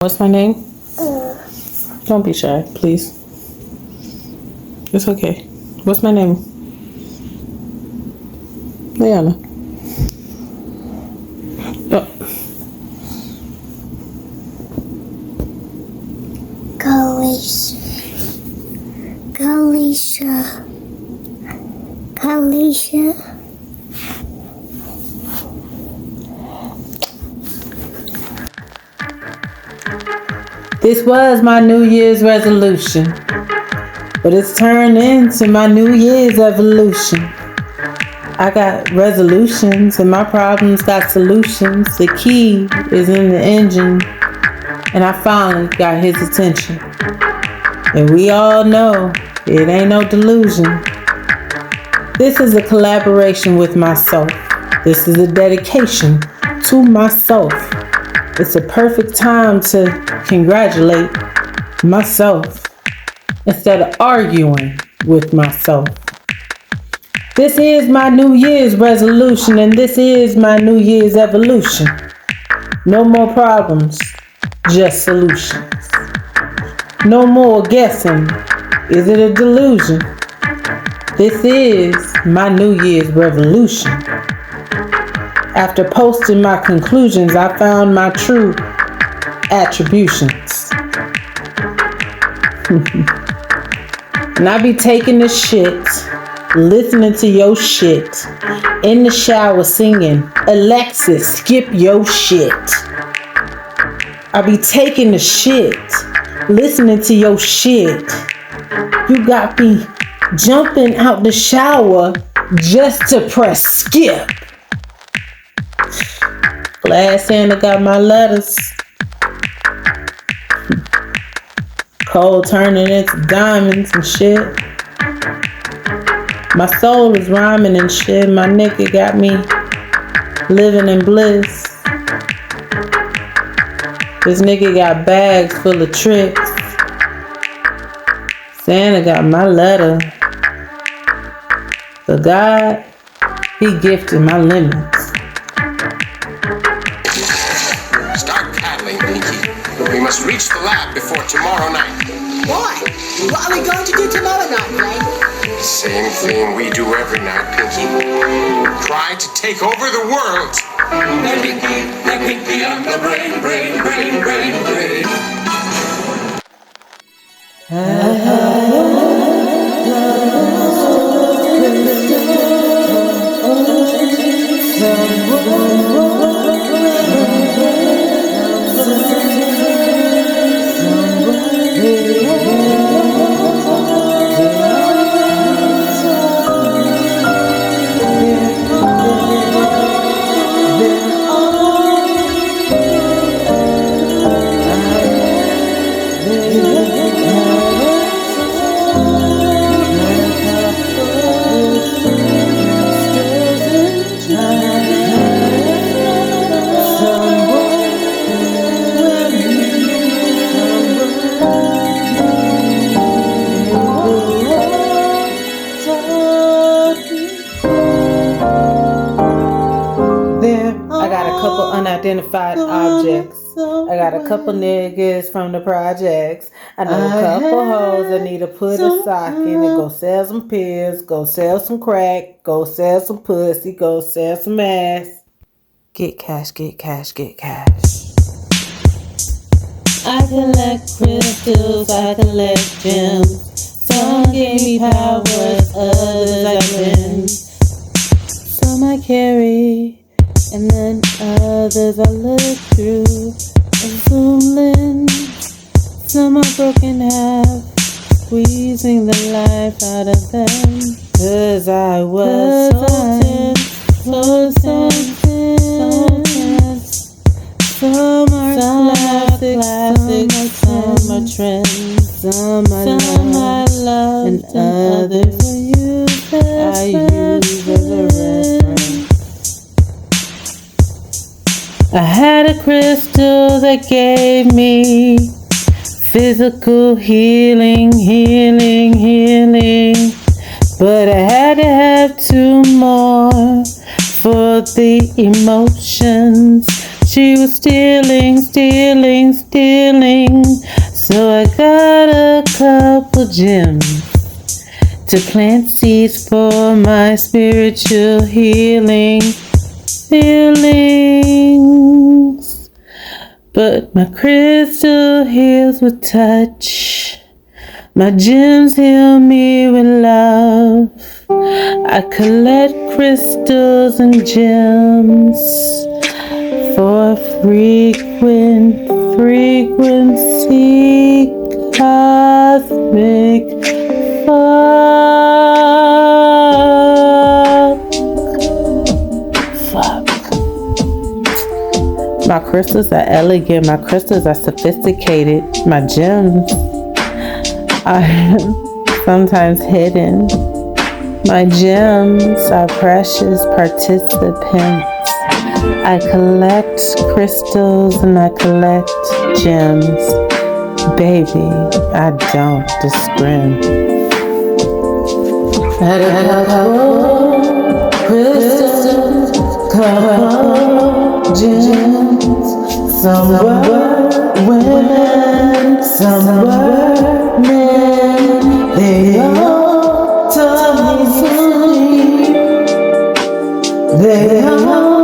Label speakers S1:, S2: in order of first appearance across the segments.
S1: What's my name? Don't be shy, please. It's okay. What's my name? Leanna. Oh.
S2: Kalisha.
S1: This was my New Year's resolution, but it's turned into my New Year's evolution. I got resolutions and my problems got solutions. The key is in the engine, and I finally got his attention. And we all know it ain't no delusion. This is a collaboration with myself. This is a dedication to myself. It's a perfect time to congratulate myself instead of arguing with myself. This is my New Year's resolution, and this is my New Year's evolution. No more problems, just solutions. No more guessing. Is it a delusion? This is my New Year's revolution. After posting my conclusions, I found my true attributions. And I be taking the shit, listening to your shit, in the shower singing, Alexis, skip your shit. I be taking the shit, listening to your shit. You got me jumping out the shower just to press skip. Glad Santa got my letters. Cold turning into diamonds and shit. My soul is rhyming and shit. My nigga got me living in bliss. This nigga got bags full of tricks. Santa got my letter. So God, he gifted my limits.
S3: Start paddling, Pinky. We must reach the lab before tomorrow night.
S4: Why? What are we going to do tomorrow night, Ray?
S3: Same thing we do every night, Pinky. Try to take over the world. The Pinky on the brain.
S1: Unidentified objects. I got a couple niggas from the projects. I know a couple hoes that need to put a sock in and go sell some pills, go sell some crack, go sell some pussy, go sell some ass. Get cash, get cash, get cash. I collect crystals, I collect gems. Some gave me powers, others I cleanse. Some I carry, and then others I look through a zoom lens. Some are broken half, squeezing the life out of them. Cause I was so tense. Some are classics, some are trends. Some I love, and others I use as a reference. I had a crystal that gave me physical healing. But I had to have two more for the emotions. She was stealing. So I got a couple gems to plant seeds for my spiritual healing feelings. But my crystal heals with touch. My gems heal me with love. I collect crystals and gems for frequency cosmic fuck. My crystals are elegant. My crystals are sophisticated. My gems are sometimes hidden. My gems are precious participants. I collect crystals and I collect gems. Baby, I don't discriminate. Crystals, gems. Some were women, some were men. They all taught me sleep. They all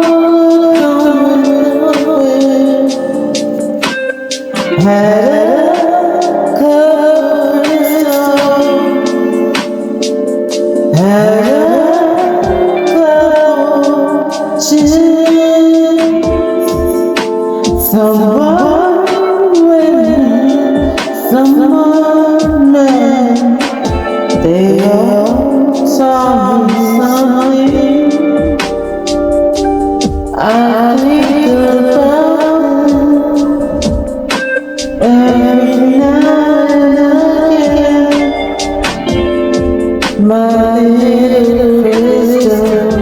S1: had a crystal, had a gems. Some were women, some were men. They all taught me something. I think about every night again. My little crystals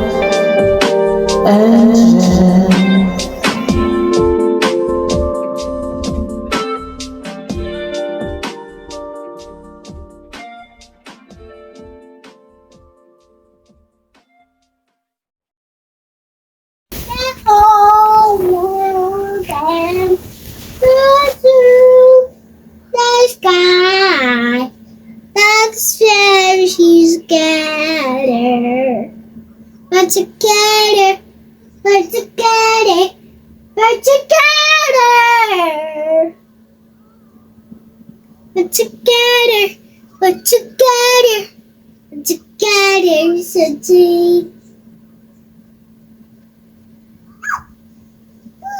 S1: and gems.
S2: whole world and through the sky. Like cherries gather, but together, but together, but together, but together, but together, but together, so deep.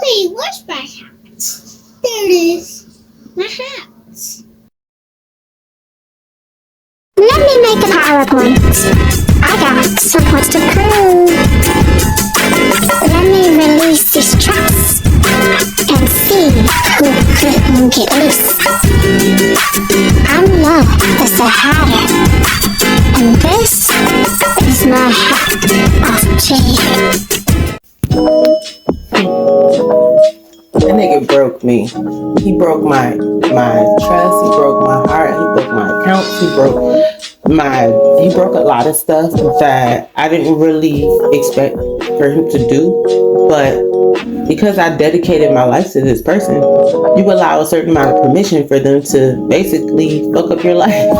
S2: Wait, where's my hat? There it is. My hat. Let me make a PowerPoint. I got some points to prove. Let me release these traps and see who couldn't get loose. I'm love, the Sahara, and this is my hat of jade.
S1: That nigga broke me. He broke my trust. He broke my heart. He broke my accounts. He broke a lot of stuff that I didn't really expect for him to do. But because I dedicated my life to this person, you allow a certain amount of permission for them to basically fuck up your life.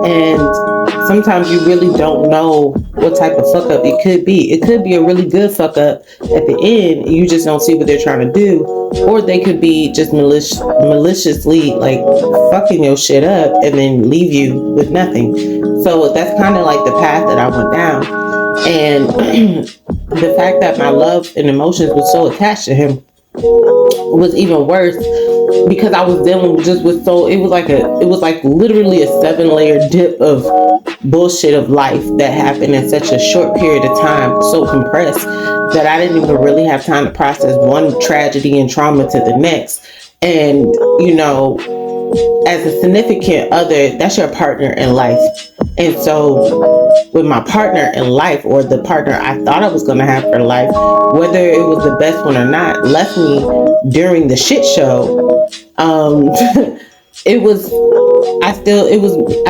S1: And sometimes you really don't know what type of fuck up it could be. It could be a really good fuck up at the end, and you just don't see what they're trying to do. Or they could be just maliciously like fucking your shit up and then leave you with nothing. So that's kind of like the path that I went down. And the fact that my love and emotions was so attached to him was even worse, because I was dealing just with it was like literally a 7-layer dip of bullshit of life that happened in such a short period of time, so compressed that I didn't even really have time to process one tragedy and trauma to the next. And you know, as a significant other, that's your partner in life. And so with my partner in life, or the partner I thought I was going to have for life, whether it was the best one or not, left me during the shit show. I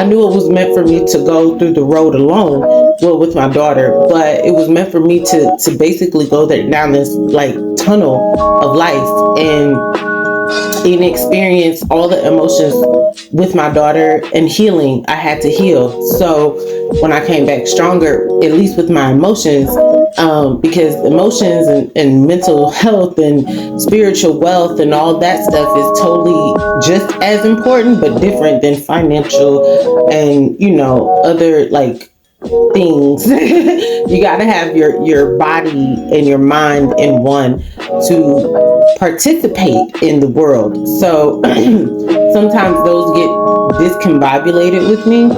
S1: knew it was meant for me to go through the road alone, well, with my daughter, but it was meant for me to basically go down this like tunnel of life and experience all the emotions with my daughter and healing. I had to heal. So when I came back stronger, at least with my emotions, because emotions and mental health and spiritual wealth and all that stuff is totally just as important, but different than financial and, other like things. You got to have your body and your mind in one to participate in the world. So sometimes those get discombobulated with me.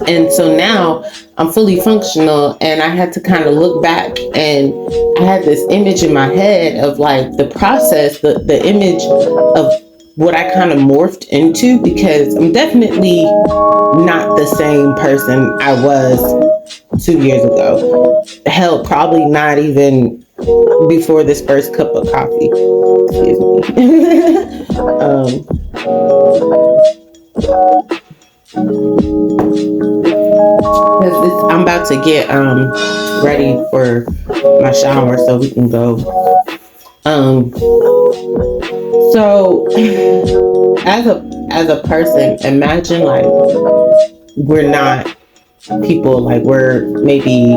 S1: And so now I'm fully functional, and I had to kind of look back, and I had this image in my head of like the process, the image of what I kind of morphed into, because I'm definitely not the same person I was 2 years ago. Hell, probably not even before this first cup of coffee. Excuse me. I'm about to get ready for my shower so we can go. So as a person, imagine like we're not people, like we're maybe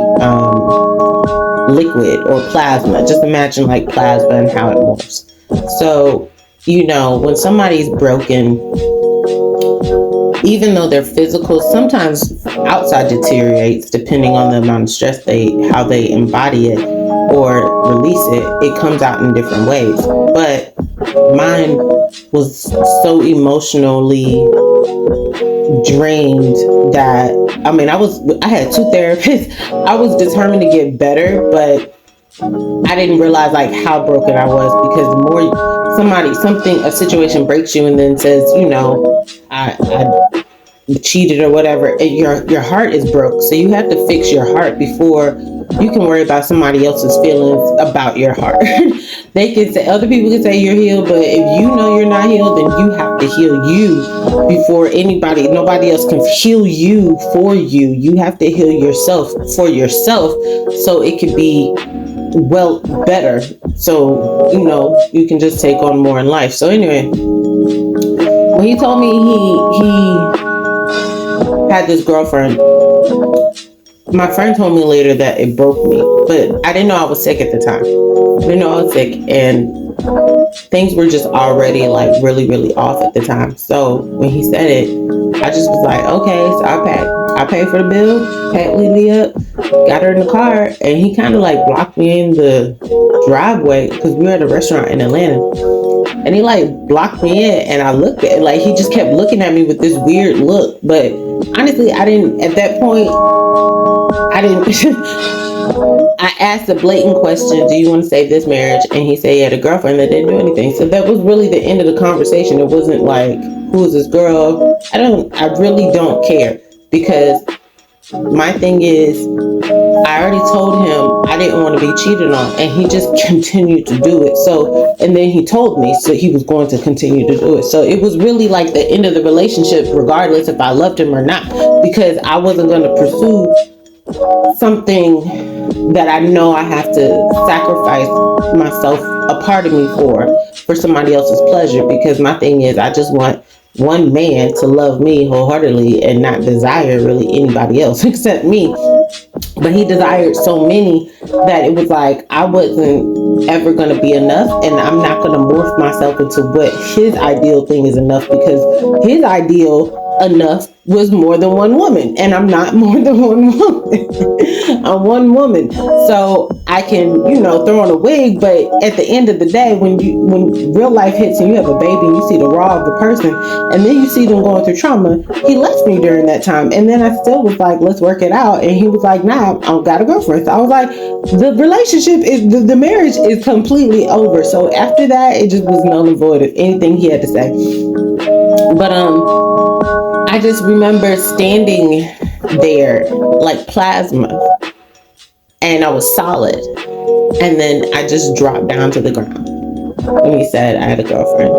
S1: liquid or plasma. Just imagine like plasma and how it morphs. So when somebody's broken, even though their physical sometimes outside deteriorates depending on the amount of stress how they embody it or release it comes out in different ways. But mine was so emotionally drained that I had 2 therapists. I was determined to get better, but I didn't realize like how broken I was, because the more a situation breaks you and then says, I cheated or whatever, and your heart is broke. So you have to fix your heart before you can worry about somebody else's feelings about your heart. Other people can say you're healed, but if you know you're not healed, then you have to heal you before nobody else can heal you for you. You have to heal yourself for yourself so it can be better. So, you can just take on more in life. So anyway, when he told me he had this girlfriend, my friend told me later that it broke me, but I didn't know I was sick at the time. I didn't know I was sick, and things were just already like really, really off at the time. So when he said it, I just was like, okay. So I paid for the bill, packed Lily up, got her in the car, and he kind of like blocked me in the driveway because we were at a restaurant in Atlanta. And he like blocked me in, and I looked at it, like he just kept looking at me with this weird look. But honestly, at that point, I asked a blatant question, do you want to save this marriage? And he said he had a girlfriend that didn't do anything. So that was really the end of the conversation. It wasn't like, who is this girl? I really don't care, because my thing is, I already told him I didn't want to be cheated on, and he just continued to do it. So, and then he told me so he was going to continue to do it. So it was really like the end of the relationship, regardless if I loved him or not, because I wasn't going to pursue something that I know I have to sacrifice myself, a part of me for somebody else's pleasure. Because my thing is, I just want one man to love me wholeheartedly and not desire really anybody else except me. But he desired so many that it was like I wasn't ever going to be enough, and I'm not going to morph myself into what his ideal thing is enough, because his ideal enough was more than one woman, and I'm not more than one woman. I'm one woman. So I can, throw on a wig, but at the end of the day, when real life hits and you have a baby and you see the raw of the person, and then you see them going through trauma, he left me during that time. And then I still was like, let's work it out. And he was like, nah, I got a girlfriend. So I was like, the relationship the marriage is completely over. So after that, it just was null and void of anything he had to say. But I just remember standing there like plasma, and I was solid, and then I just dropped down to the ground when he said I had a girlfriend.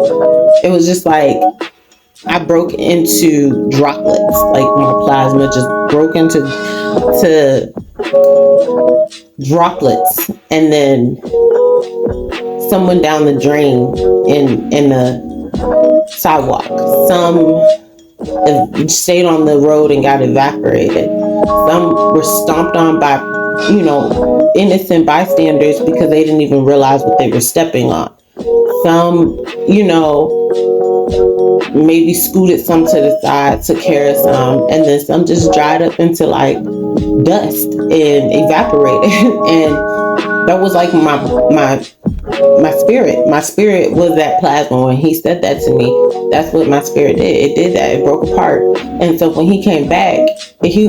S1: It was just like I broke into droplets. Like my plasma just broke into droplets, and then some went down the drain in the sidewalk. Some stayed on the road and got evaporated. Some were stomped on by, innocent bystanders because they didn't even realize what they were stepping on. Some, maybe scooted some to the side, took care of some, and then some just dried up into like dust and evaporated. And that was like my spirit. My spirit was that plasma. When he said that to me, that's what my spirit did. It did that. It broke apart. And so when he came back, he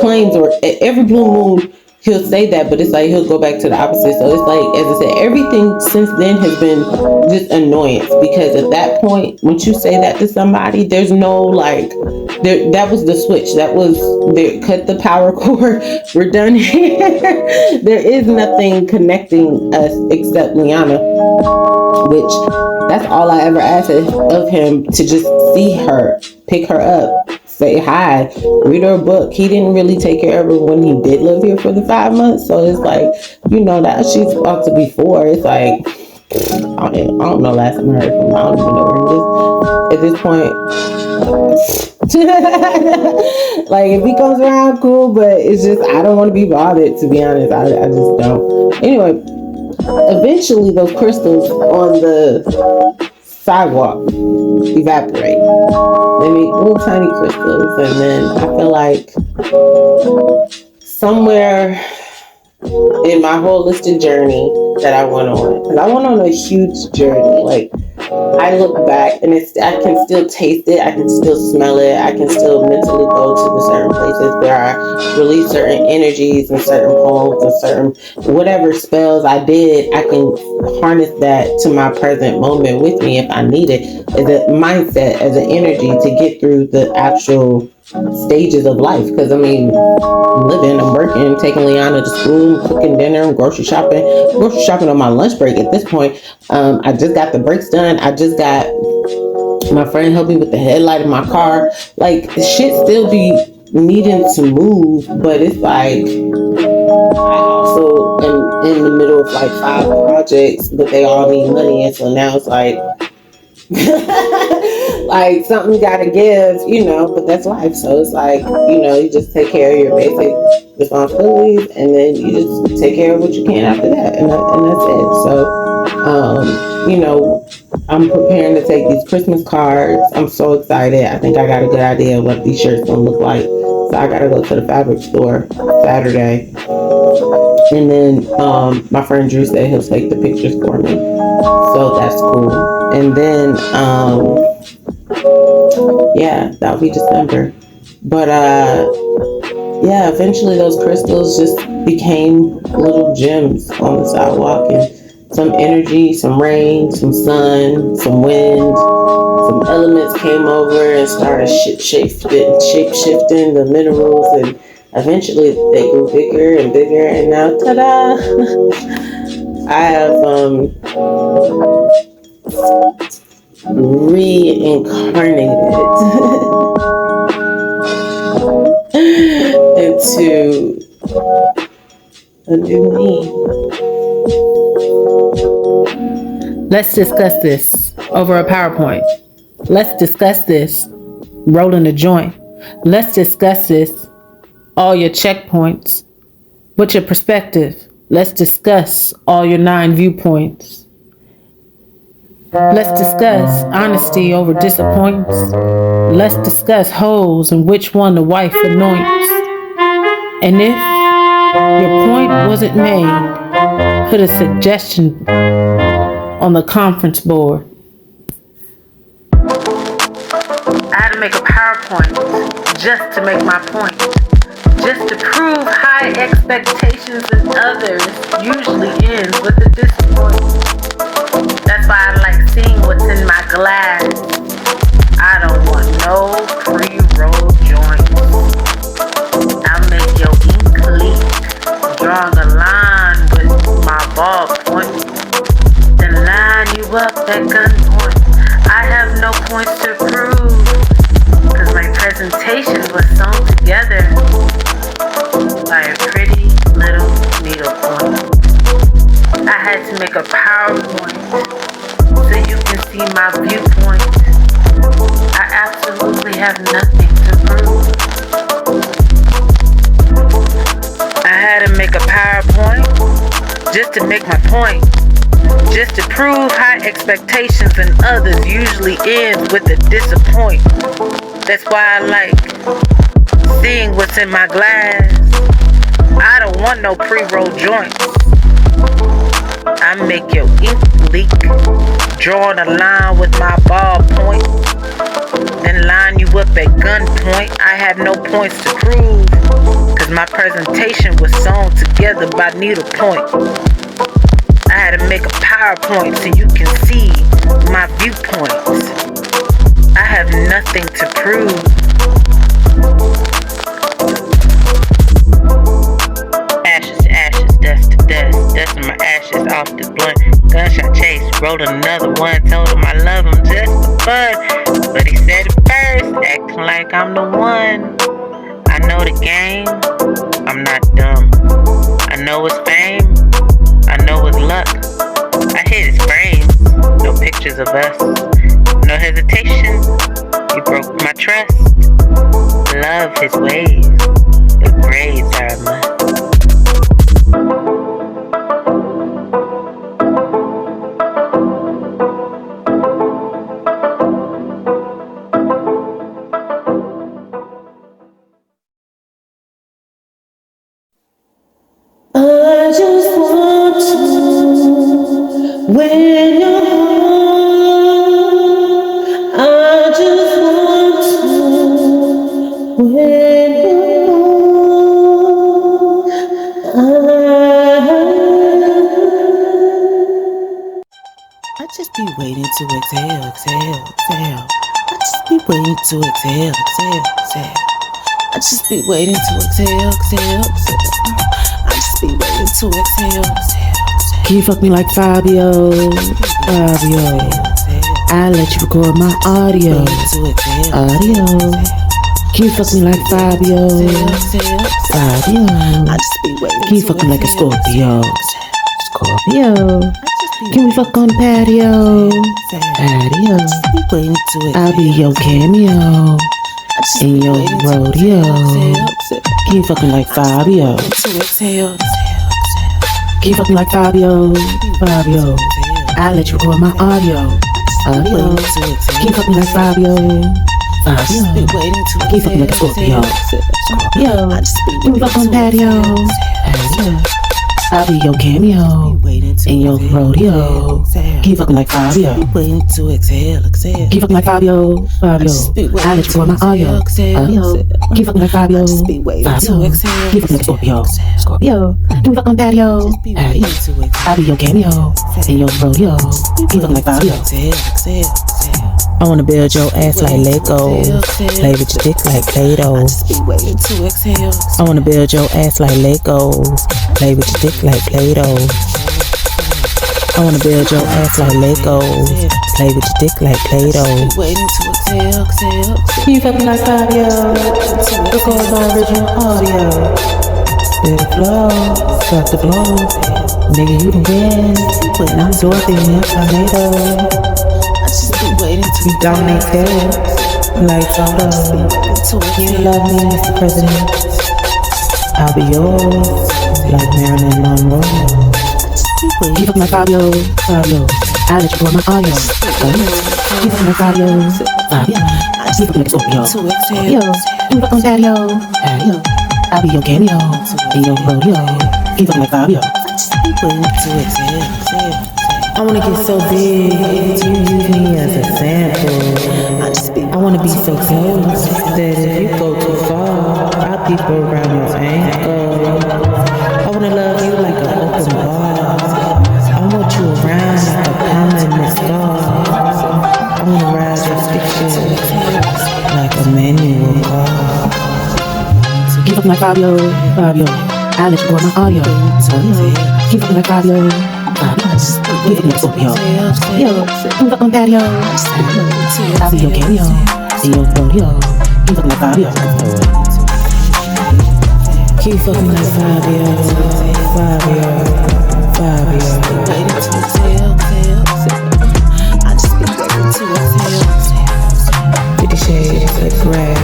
S1: claims, or every blue moon he'll say that, but it's like he'll go back to the opposite. So it's like, as I said, everything since then has been just annoyance, because at that point, once you say that to somebody, there's no like, that was the switch. That was, they cut the power cord. We're done here. There is nothing connecting us except Liana, which that's all I ever asked of him, to just see her, pick her up, say hi, read her a book. He didn't really take care of her when he did live here for the 5 months. So it's like, that she's about to be 4. It's like, I don't know last time I heard from him. I don't even know where he is at this point. Like, if he comes around, cool, but it's just, I don't want to be bothered, to be honest. I just don't. Anyway, eventually those crystals on the sidewalk evaporate. They make little tiny crystals, and then I feel like somewhere in my holistic journey that I went on, because I went on a huge journey. Like, I look back and I can still taste it, I can still smell it, I can still mentally go to the certain places where I release certain energies and certain poems and certain whatever spells I did. I can harness that to my present moment with me if I need it, as a mindset, as an energy to get through the actual stages of life. Because I'm living, I'm working, taking Liana to school, cooking dinner, grocery shopping on my lunch break at this point. I just got the brakes done. I just got my friend help me with the headlight in my car. Like, the shit still be needing to move, but it's like, I also am in the middle of like 5 projects, but they all need money, and so now it's like like something gotta give, but that's life. So it's like, you just take care of your basic responsibilities, and then you just take care of what you can after that, and that's it. So I'm preparing to take these Christmas cards. I'm so excited. I think I got a good idea of what these shirts gonna look like. So I gotta go to the fabric store Saturday, and then my friend Drew said he'll take the pictures for me, so that's cool. And then that'll be December. But eventually those crystals just became little gems on the sidewalk, and some energy, some rain, some sun, some wind, some elements came over and started shape-shifting the minerals, and eventually they grew bigger and bigger, and now, ta-da! I have reincarnated into a new me.
S5: Let's discuss this over a PowerPoint. Let's discuss this rolling a joint. Let's discuss this all your checkpoints. What's your perspective? Let's discuss all your 9 viewpoints. Let's discuss honesty over disappointments. Let's discuss hoes and which one the wife anoints. And if your point wasn't made, put a suggestion on the conference board. I had to make a PowerPoint just to make my point. Just to prove high expectations in others usually ends with a disappointment. That's why I like seeing what's in my glass. I don't want no pre-roll joints. I'll make your ink leak, drawing a line with my ballpoint, then line you up at gunpoint. I have no points to prove. just to make my point, just to prove high expectations in others usually ends with a disappoint. That's why I like seeing what's in my glass. I don't want no pre-roll joints. I make your ink leak, drawing a line with my ballpoint, then line you up at gunpoint. I have no points to prove, cause my presentation was sewn together by needlepoint. I had to make a PowerPoint so you can see my viewpoints. I have nothing to prove. Ashes to ashes, dust to dust, dusting my ashes off the blunt. Gunshot chase, rolled another one, told him I love him just for fun. But he said it first, acting like I'm the one. I know the game, I'm not dumb. I know it's fame, I know it's luck. I hit his frames, no pictures of us. No hesitation, he broke my trust. Love his ways, the grades are a must.
S1: I just want to win your heart. I just want to win your heart. I just be waiting to exhale, exhale, exhale. I just be waiting to exhale, exhale, exhale. I just be waiting to exhale, exhale, exhale. I just be waiting to exhale, exhale, exhale. Can you fuck me like Fabio? Fabio. I let you record my audio. Audio. Can you fuck me like Fabio? Fabio. I just be waiting. Can you fuck me like a Scorpio? Scorpio. Can we fuck on the patio? Patio. I'll be your cameo. In your rodeo. Can you fuck me like Fabio? Can you fuck me like Fabio? Fabio. I let you record my audio. Audio. Can you fuck me like Fabio? Fabio. Can you fuck me like a Scorpio? Scorpio. Can we fuck on the patio? Patio. I'll be your cameo in your rodeo. Can you fuck me like Fabio? Waiting to exhale, exhale. Can you fuck me like Fabio? Fabio. I let you record my audio. Audio. Can you fuck me like Fabio? Fabio. Can you fuck me like a Scorpio? Scorpio. Can we fuck on the patio? Patio. I'll be your cameo in your rodeo. Can you fuck me like Fabio? I wanna build your ass like Lego, play with your dick like Play-Doh. I wanna build your ass like Lego, play with your dick like Play-Doh. I wanna build your ass like Lego, play with your dick like Play-Doh. Can you fuck me like Fabio? Record my original audio. Spit the flow, start the blow. Nigga, you the win, and I'm Dorothy in your tornado. You dominate kids like Toto. You love me, Mr. President. I'll be yours like Marilyn Monroe. You fuck my Fabio, Fabio. I let you record my audio. You fuck my Fabio, Fabio. You fuck like Scorpio, Scorpio. You fuck on patio, patio. I'll be your cameo in your rodeo. You fuck like Fabio. I wanna get so big, you use me as a sample. I wanna be so close that if you go too far, I'll peep around your ankle. I wanna love you like an open bar. I want you around like a permanent scar. I wanna ride your fiction like a manual car. Keep up like Fabio, Fabio. I let you go on my audio. Keep up like Fabio. Give it a Scorpio. Yo, move up on patio. I'll be your cameo. See your rodeo. Keep fucking like Fabio. Keep fucking like Fabio. Fabio. Fabio. I just be waiting to exhale. 50 shades of gray.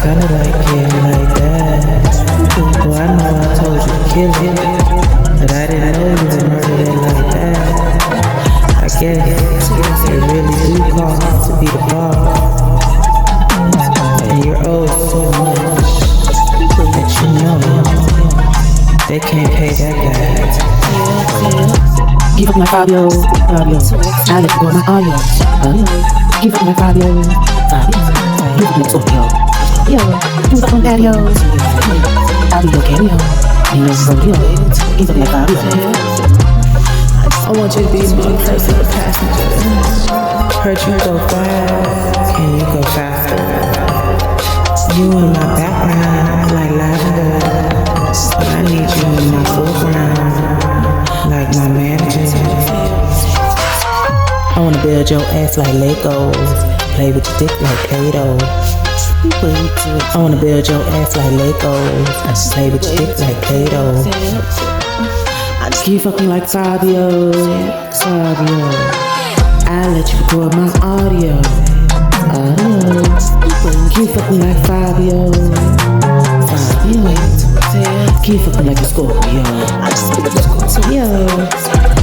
S1: Kinda like it like that. Well, I know I told you to kill it, but I didn't know Fabio. I let you go my audio. Give it my Fabio. Give it my Tokyo. Yo, do the on patio. I'll be your cameo. In your rodeo. Give it my Fabio. I want you to be my personal passenger. Heard you go fast. Can you go faster? You in my background like lavender. But I need you in my foreground like my manager. I wanna build your ass like Legos. Play with your dick like Play-Doh. I wanna build your ass like Legos. Play with your dick like Play-Doh. You fucking like Fabio. I let you record my audio. You fucking like Fabio. You fucking like a Scorpio.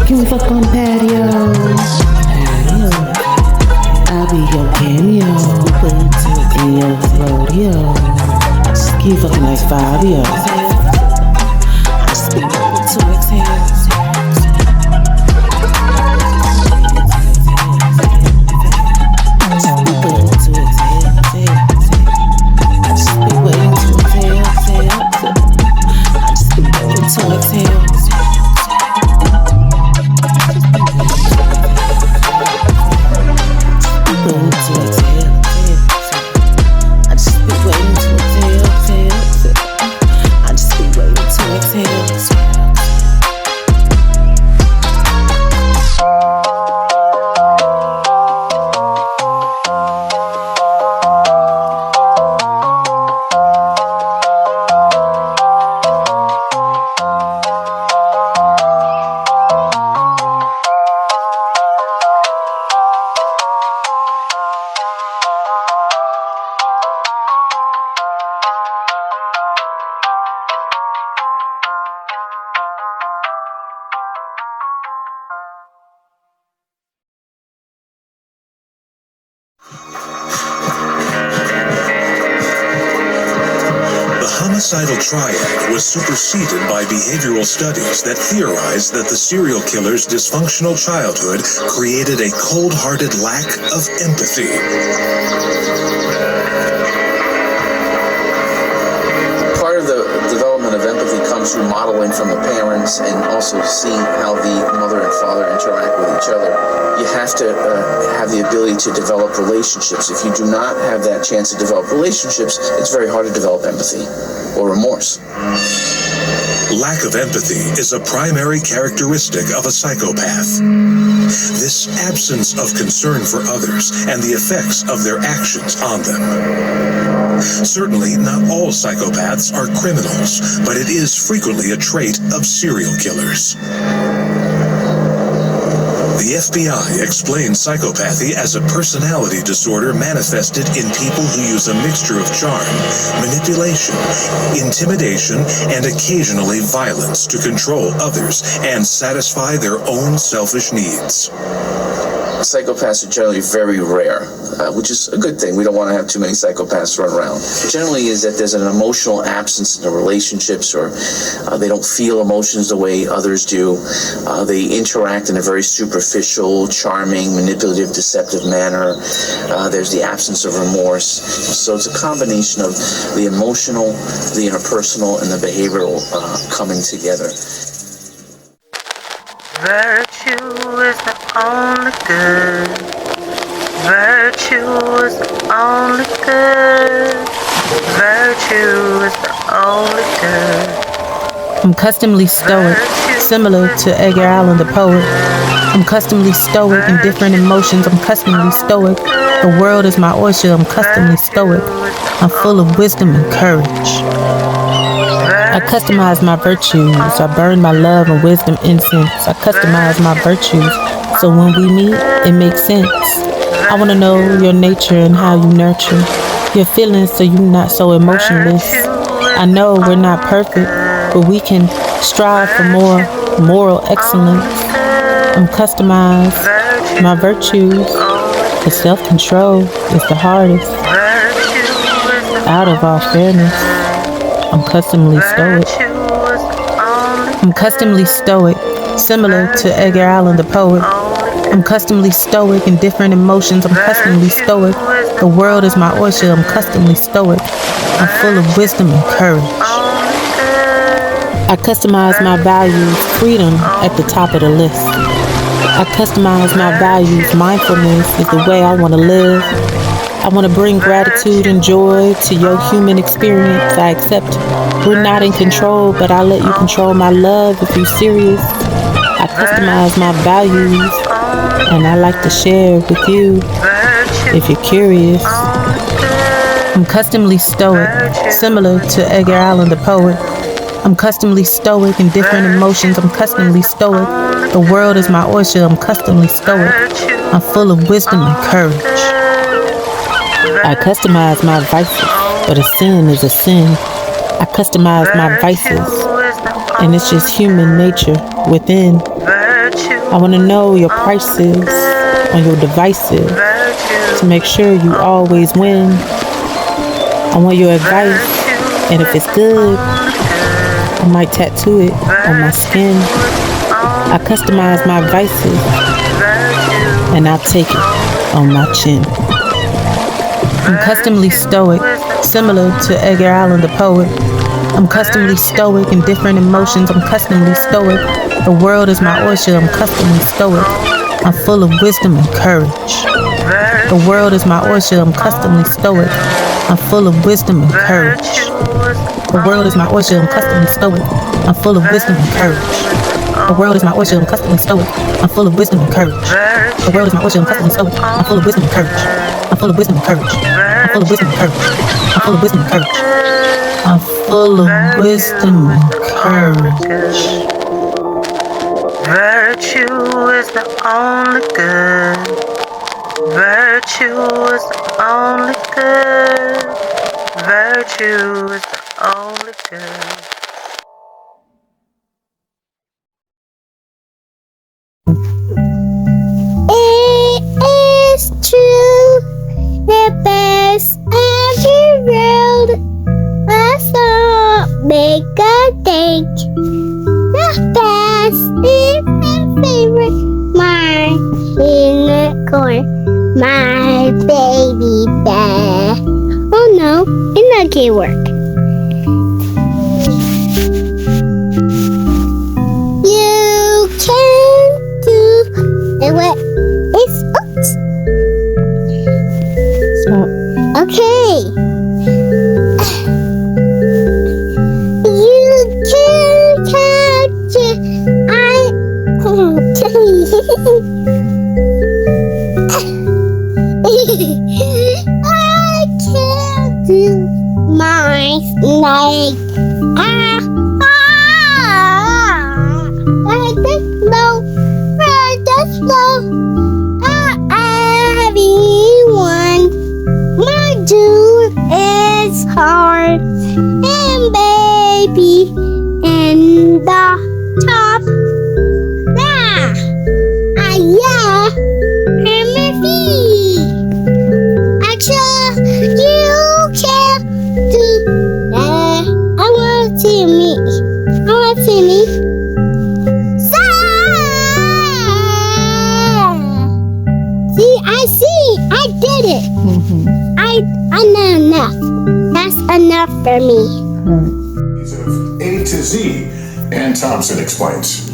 S1: Can we fuck on patio? I'll be your cameo. In your rodeo. You fucking like Fabio.
S6: Homicidal triad was superseded by behavioral studies that theorized that the serial killer's dysfunctional childhood created a cold-hearted lack of empathy.
S7: Part of the development of empathy comes through modeling from the parents and also seeing how the mother and father interact with each other. You have to have the ability to develop relationships. If you do not have that chance to develop relationships, it's very hard to develop empathy or remorse.
S6: Lack of empathy is a primary characteristic of a psychopath. This absence of concern for others and the effects of their actions on them. Certainly, not all psychopaths are criminals, but it is frequently a trait of serial killers. The FBI explains psychopathy as a personality disorder manifested in people who use a mixture of charm, manipulation, intimidation, and occasionally violence to control others and satisfy their own selfish needs.
S7: Psychopaths are generally very rare, which is a good thing. We don't want to have too many psychopaths run around. Generally is that there's an emotional absence in the relationships, or they don't feel emotions the way others do. They interact in a very superficial, charming, manipulative, deceptive manner. There's the absence of remorse. So it's a combination of the emotional, the interpersonal, and the behavioral coming together.
S5: Virtue is the only good. Virtue is the only good. Virtue is the only good.
S1: I'm customly stoic, similar to Edgar Allan the poet. I'm customly stoic in different emotions. I'm customly stoic. The world is my oyster. I'm customly stoic. I'm full of wisdom and courage. I customize my virtues. I burn my love and wisdom incense. I customize my virtues. So when we meet, it makes sense. I want to know your nature and how you nurture your feelings so you're not so emotionless. I know we're not perfect, but we can strive for more moral excellence. I'm customized. My virtues, the self-control is the hardest. Out of all fairness, I'm customly stoic. I'm customly stoic, similar to Edgar Allan the poet. I'm customly stoic in different emotions. I'm customly stoic. The world is my oyster. I'm customly stoic. I'm full of wisdom and courage. I customize my values. Freedom at the top of the list. I customize my values. Mindfulness is the way I want to live. I want to bring gratitude and joy to your human experience. I accept we're not in control, but I'll let you control my love if you're serious. I customize my values, and I like to share with you if you're curious. I'm customly stoic, similar to Edgar Allan the poet. I'm customly stoic in different emotions. I'm customly stoic. The world is my oyster. I'm customly stoic. I'm full of wisdom and courage. I customize my vices, but a sin is a sin. I customize my vices, and it's just human nature within. I want to know your prices on your devices to make sure you always win. I want your advice, and if it's good, I might tattoo it on my skin. I customize my vices, and I'll take it on my chin. I'm customly stoic, similar to Edgar Allan the poet. I'm customly stoic in different emotions. I'm customly stoic. The world is my oyster. I'm customly stoic. I'm full of wisdom and courage. The world is my oyster. I'm customly stoic. I'm full of wisdom and courage. The world is my oyster. I'm customly stoic. I'm full of wisdom and courage. The world is my oyster. I'm customly stoic. I'm full of wisdom and courage. The world is my oyster. I'm customly stoic. I'm full of wisdom and courage. I'm full of wisdom and courage. I'm full of wisdom and courage. I'm full of wisdom and courage. I'm full of wisdom and courage.
S5: Virtue is the only good. Virtue is the only good. Virtue is the only good.
S2: It is true, the best of the world. Let's not make a think. The best is my favorite. My unicorn, my baby bear. Oh no, it can't work. You can do what is oops. Okay. You can catch it. I can't do my snake. Let it flow, let it flow. Everyone, my do is hard, and baby, in the top. Yeah, and my feet. Actually, you can do that. I want to see me. I want to see me. See, I did it. I know enough. That's enough for me.
S8: Of A to Z, Ann Thompson explains.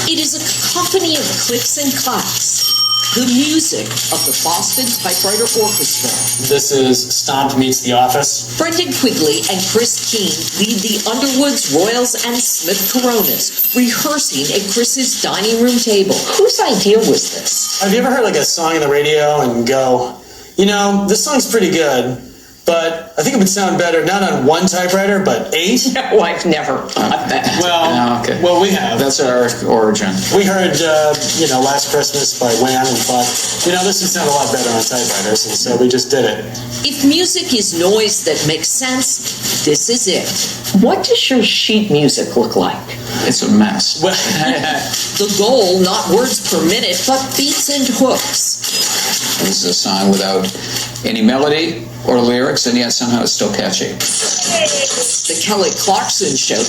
S9: It is a cacophony of clicks and clacks. The music of the Boston Typewriter Orchestra.
S10: This is Stomp Meets The Office.
S9: Brendan Quigley and Chris Keene lead the Underwoods, Royals, and Smith Coronas, rehearsing at Chris's dining room table. Whose idea was this?
S10: Have you ever heard like a song on the radio and go, you know, this song's pretty good, but I think it would sound better not on one typewriter, but 8?
S9: No, I've never thought that.
S10: Well, we have.
S11: That's our origin.
S10: We heard, Last Christmas by Wham and thought, this would sound a lot better on typewriters, and so we just did it.
S9: If music is noise that makes sense, this is it. What does your sheet music look like?
S11: It's a mess.
S10: Well,
S9: the goal, not words per minute, but beats and hooks.
S11: This is a song without any melody or lyrics, and yet somehow it's still catchy.
S9: The Kelly Clarkson Show,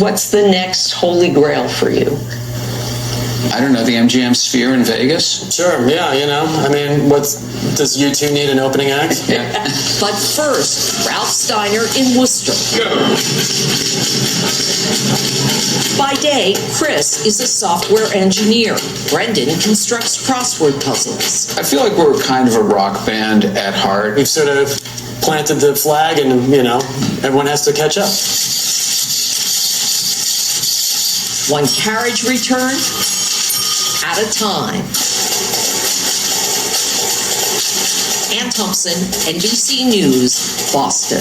S9: What's the next holy grail for you?
S11: I don't know, the MGM Sphere in Vegas?
S10: Sure, yeah, I mean, does U2 need an opening act?
S11: Yeah.
S9: But first, Ralph Steiner in Worcester. By day, Chris is a software engineer. Brendan constructs crossword puzzles.
S11: I feel like we're kind of a rock band at heart.
S10: We've sort of planted the flag and, everyone has to catch up.
S9: One carriage return at a time. Ann Thompson, NBC News, Boston.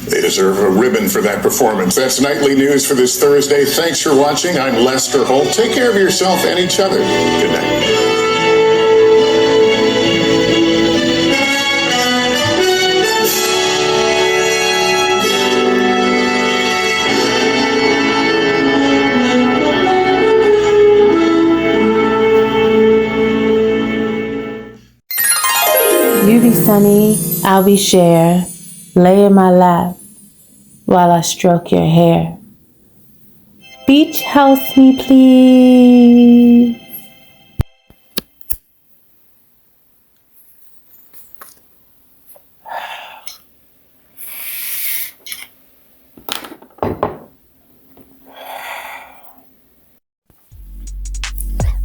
S8: They deserve a ribbon for that performance. That's Nightly News for this Thursday. Thanks for watching. I'm Lester Holt. Take care of yourself and each other. Good night.
S1: You be sunny, I'll be Cher. Lay in my lap while I stroke your hair. Beach house me, please.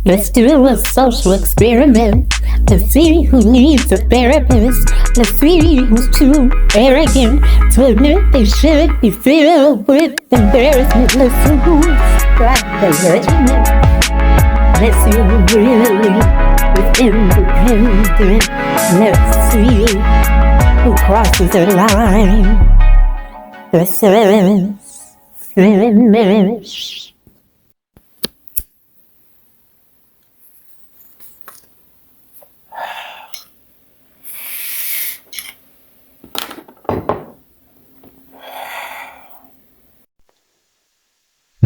S1: Let's do a social experiment. Let's see who needs a therapist. Let's see who's too arrogant to admit they should be filled with embarrassment. Let's see who's got the judgment. Let's see who really is independent. Let's see who crosses the line. Let's see.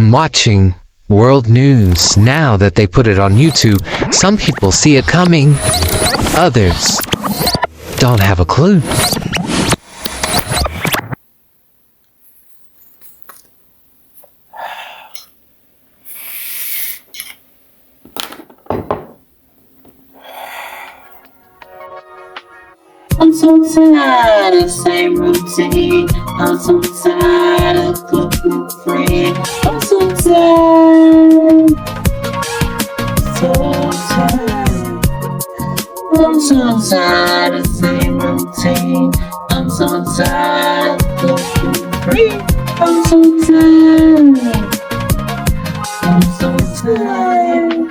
S12: Watching world news. Now that they put it on YouTube, some people see it coming. Others don't have a clue.
S1: I'm so tired of the same routine. I'm so tired of cooking free. I'm so tired. So tired. I'm so tired of the same routine. I'm so tired of cooking free. I'm so tired. I'm so tired.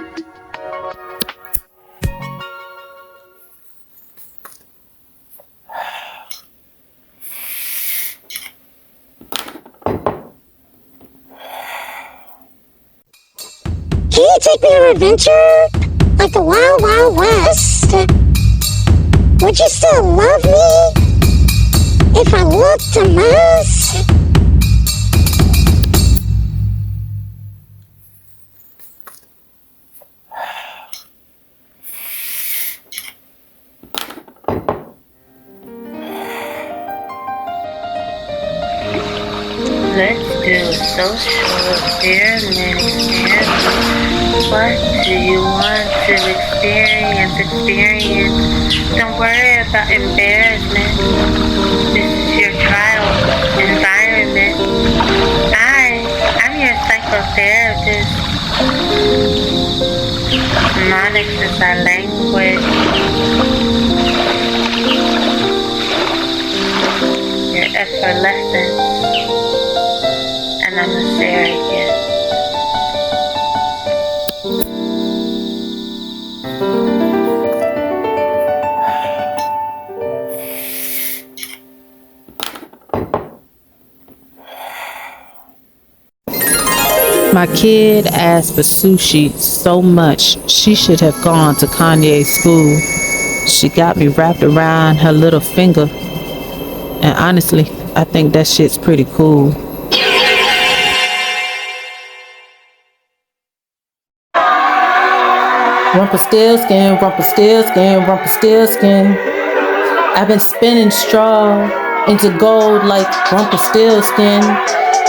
S2: Can you take me on an adventure? Like the Wild Wild West? Would you still love me if I looked a mess?
S5: Let's do a social experiment. What do you want to experience? Don't worry about embarrassment. This is your trial environment. I'm your psychotherapist. Mnemonics is our language. Your effervescence. And I'm a surrogate.
S1: My kid asked for sushi so much, she should have gone to Kanye's school. She got me wrapped around her little finger. And honestly, I think that shit's pretty cool. Rumpelstiltskin, Rumpelstiltskin, Rumpelstiltskin. I've been spinning straw into gold like Rumpelstiltskin,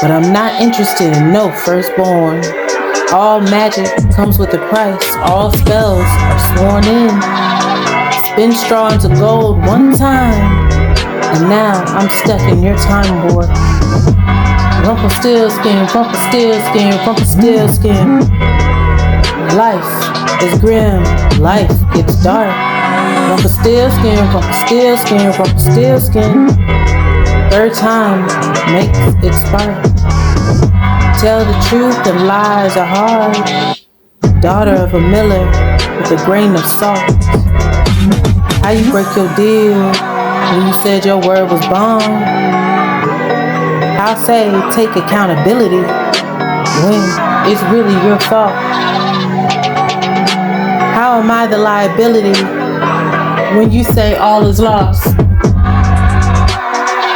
S1: but I'm not interested in no firstborn. All magic comes with a price. All spells are sworn in. Spin straw into gold one time, and now I'm stuck in your time warp. Rumpelstiltskin, Rumpelstiltskin, Rumpelstiltskin. Life is grim. Life gets dark. Rumpelstiltskin, Rumpelstiltskin, Rumpelstiltskin. Third time makes it spark. Tell the truth and lies are hard. Daughter of a miller with a grain of salt. How you break your deal when you said your word was bond? I'll say take accountability when it's really your fault. How am I the liability when you say all is lost?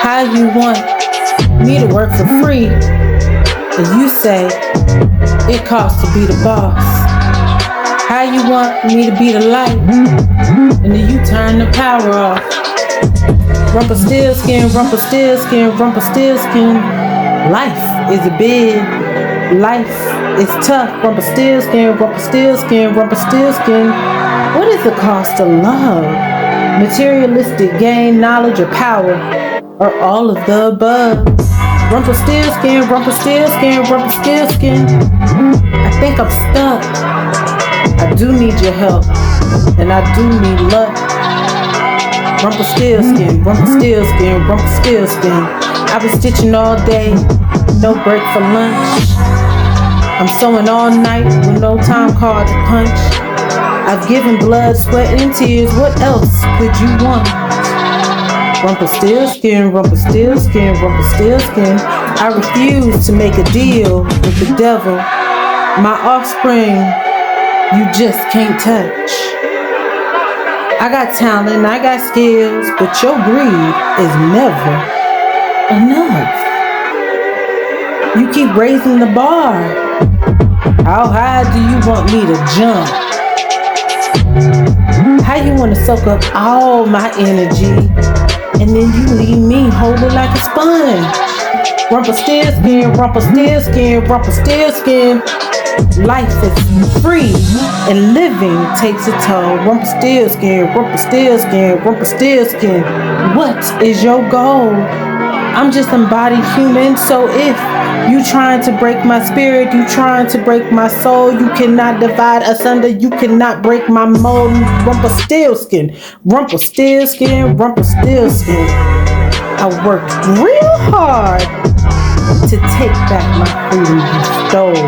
S1: How you want me to work for free and you say it costs to be the boss? How you want me to be the light and then you turn the power off? Rumpelstiltskin, Rumpelstiltskin, Rumpelstiltskin. Life is a bid. Life is tough. Rumpelstiltskin, Rumpelstiltskin, Rumpelstiltskin. What is the cost of love? Materialistic gain, knowledge, or power? Or all of the above? Rumpelstiltskin, Rumpelstiltskin, Rumpelstiltskin. I think I'm stuck. I do need your help. And I do need luck. Rumpelstiltskin, Rumpelstiltskin, Rumpelstiltskin. I've been stitching all day, no break for lunch. I'm sewing all night with no time card to punch. I've given blood, sweat, and tears. What else could you want? Rumpelstiltskin, Rumpelstiltskin, Rumpelstiltskin. I refuse to make a deal with the devil. My offspring, you just can't touch. I got talent, I got skills, but your greed is never enough. You keep raising the bar. How high do you want me to jump? How you want to soak up all my energy and then you leave me holding like a sponge? Rumpelstiltskin, Rumpelstiltskin, Rumpelstiltskin. Life is free and living takes a toll. Rumpelstiltskin, Rumpelstiltskin, Rumpelstiltskin. What is your goal? I'm just embodied human, so if you trying to break my spirit, you trying to break my soul, you cannot divide asunder, you cannot break my mold. Rumpelstiltskin, Rumpelstiltskin, Rumpelstiltskin. I worked real hard to take back my freedom you stole.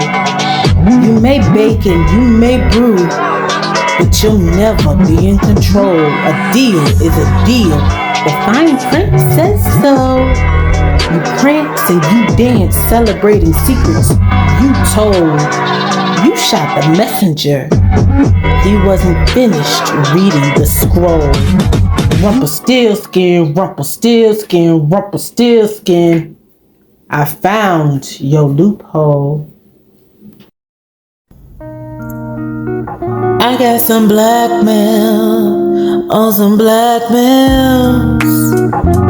S1: You may bake and you may brew, but you'll never be in control. A deal is a deal. The fine print says so. You prance and you dance, celebrating secrets you told. You shot the messenger. He wasn't finished reading the scroll. Rumpelstiltskin, Rumpelstiltskin, Rumpelstiltskin. I found your loophole. I got some blackmail on some blackmails.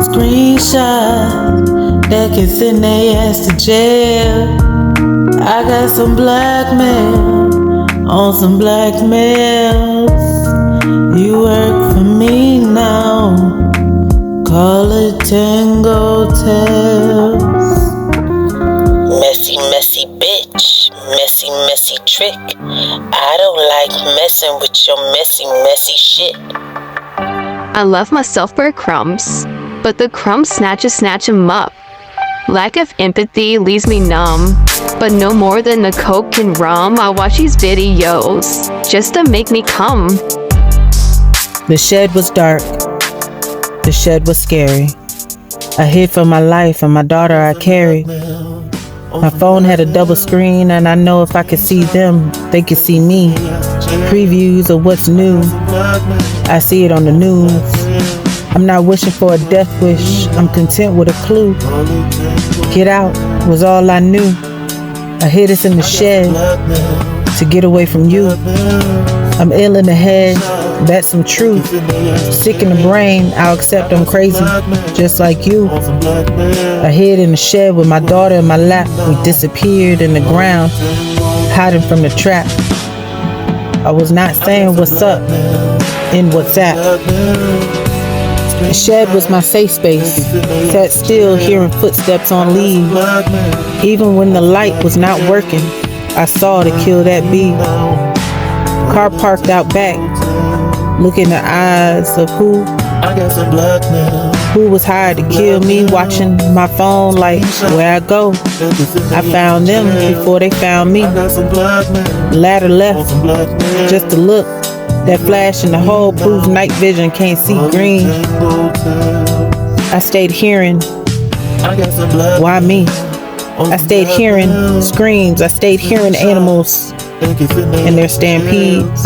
S1: Screenshot that can send they ass to jail. I got some blackmail on some blackmails. You work for me now. Call it Tango Tales.
S13: Messy, messy bitch. Messy, messy trick. I don't like messing with your messy, messy shit.
S14: I love myself for crumbs, but the crumb snatchers snatch 'em up. Lack of empathy leaves me numb, but no more than the coke and rum. I watch these videos just to make me come.
S1: The shed was dark. The shed was scary. I hid for my life and my daughter I carried. My phone had a double screen and I know if I could see them, they could see me. Previews of what's new. I see it on the news. I'm not wishing for a death wish. I'm content with a clue. Get out was all I knew. I hid us in the shed to get away from you. I'm ill in the head, That's some truth. Sick in the brain, I'll accept I'm crazy, just like you. I hid in the shed with my daughter in my lap. We disappeared in the ground, hiding from the trap. I was not saying what's up in WhatsApp. The shed was my safe space. Sat still, hearing footsteps on leaves. Even when the light was not working, I saw to kill that bee. Car parked out back. Look in the eyes of who was hired to kill me, watching my phone like where I go. I found them before they found me. Ladder left, just to look. That flash in the hole proves night vision can't see green. I stayed hearing, why me? I stayed hearing screams. I stayed hearing animals and their stampedes.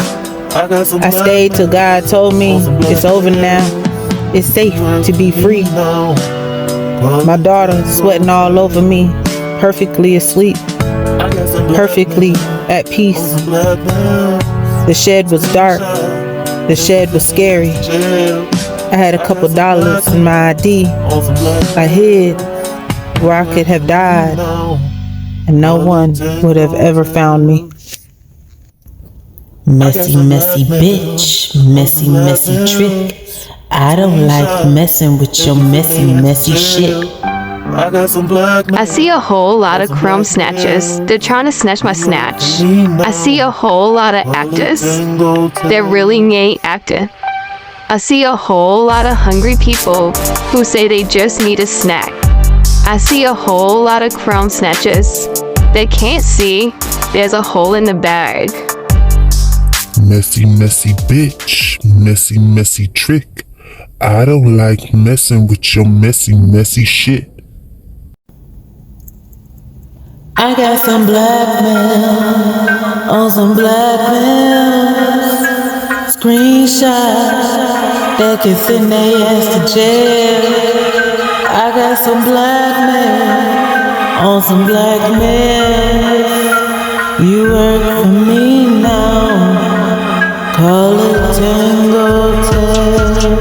S1: I stayed till God told me it's over now. It's safe to be free. My daughter sweating all over me, perfectly asleep, perfectly at peace. The shed was dark. The shed was scary. I had a couple dollars in my ID. I hid where I could have died, and no one would have ever found me. Messy, messy bitch, messy, messy trick. I don't like messing with your messy, messy shit.
S14: I see a whole lot of crumb snatchers. They're trying to snatch my snatch. I see a whole lot of actors. They really ain't acting. I see a whole lot of hungry people who say they just need a snack. I see a whole lot of crumb snatchers. They can't see there's a hole in the bag.
S15: Messy, messy bitch, messy, messy trick. I don't like messing with your messy, messy shit.
S1: I got some blackmail on some blackmail. Screenshots that can send their ass to jail. I got some blackmail on some blackmail. You work for me now. Call it Tango Hotel.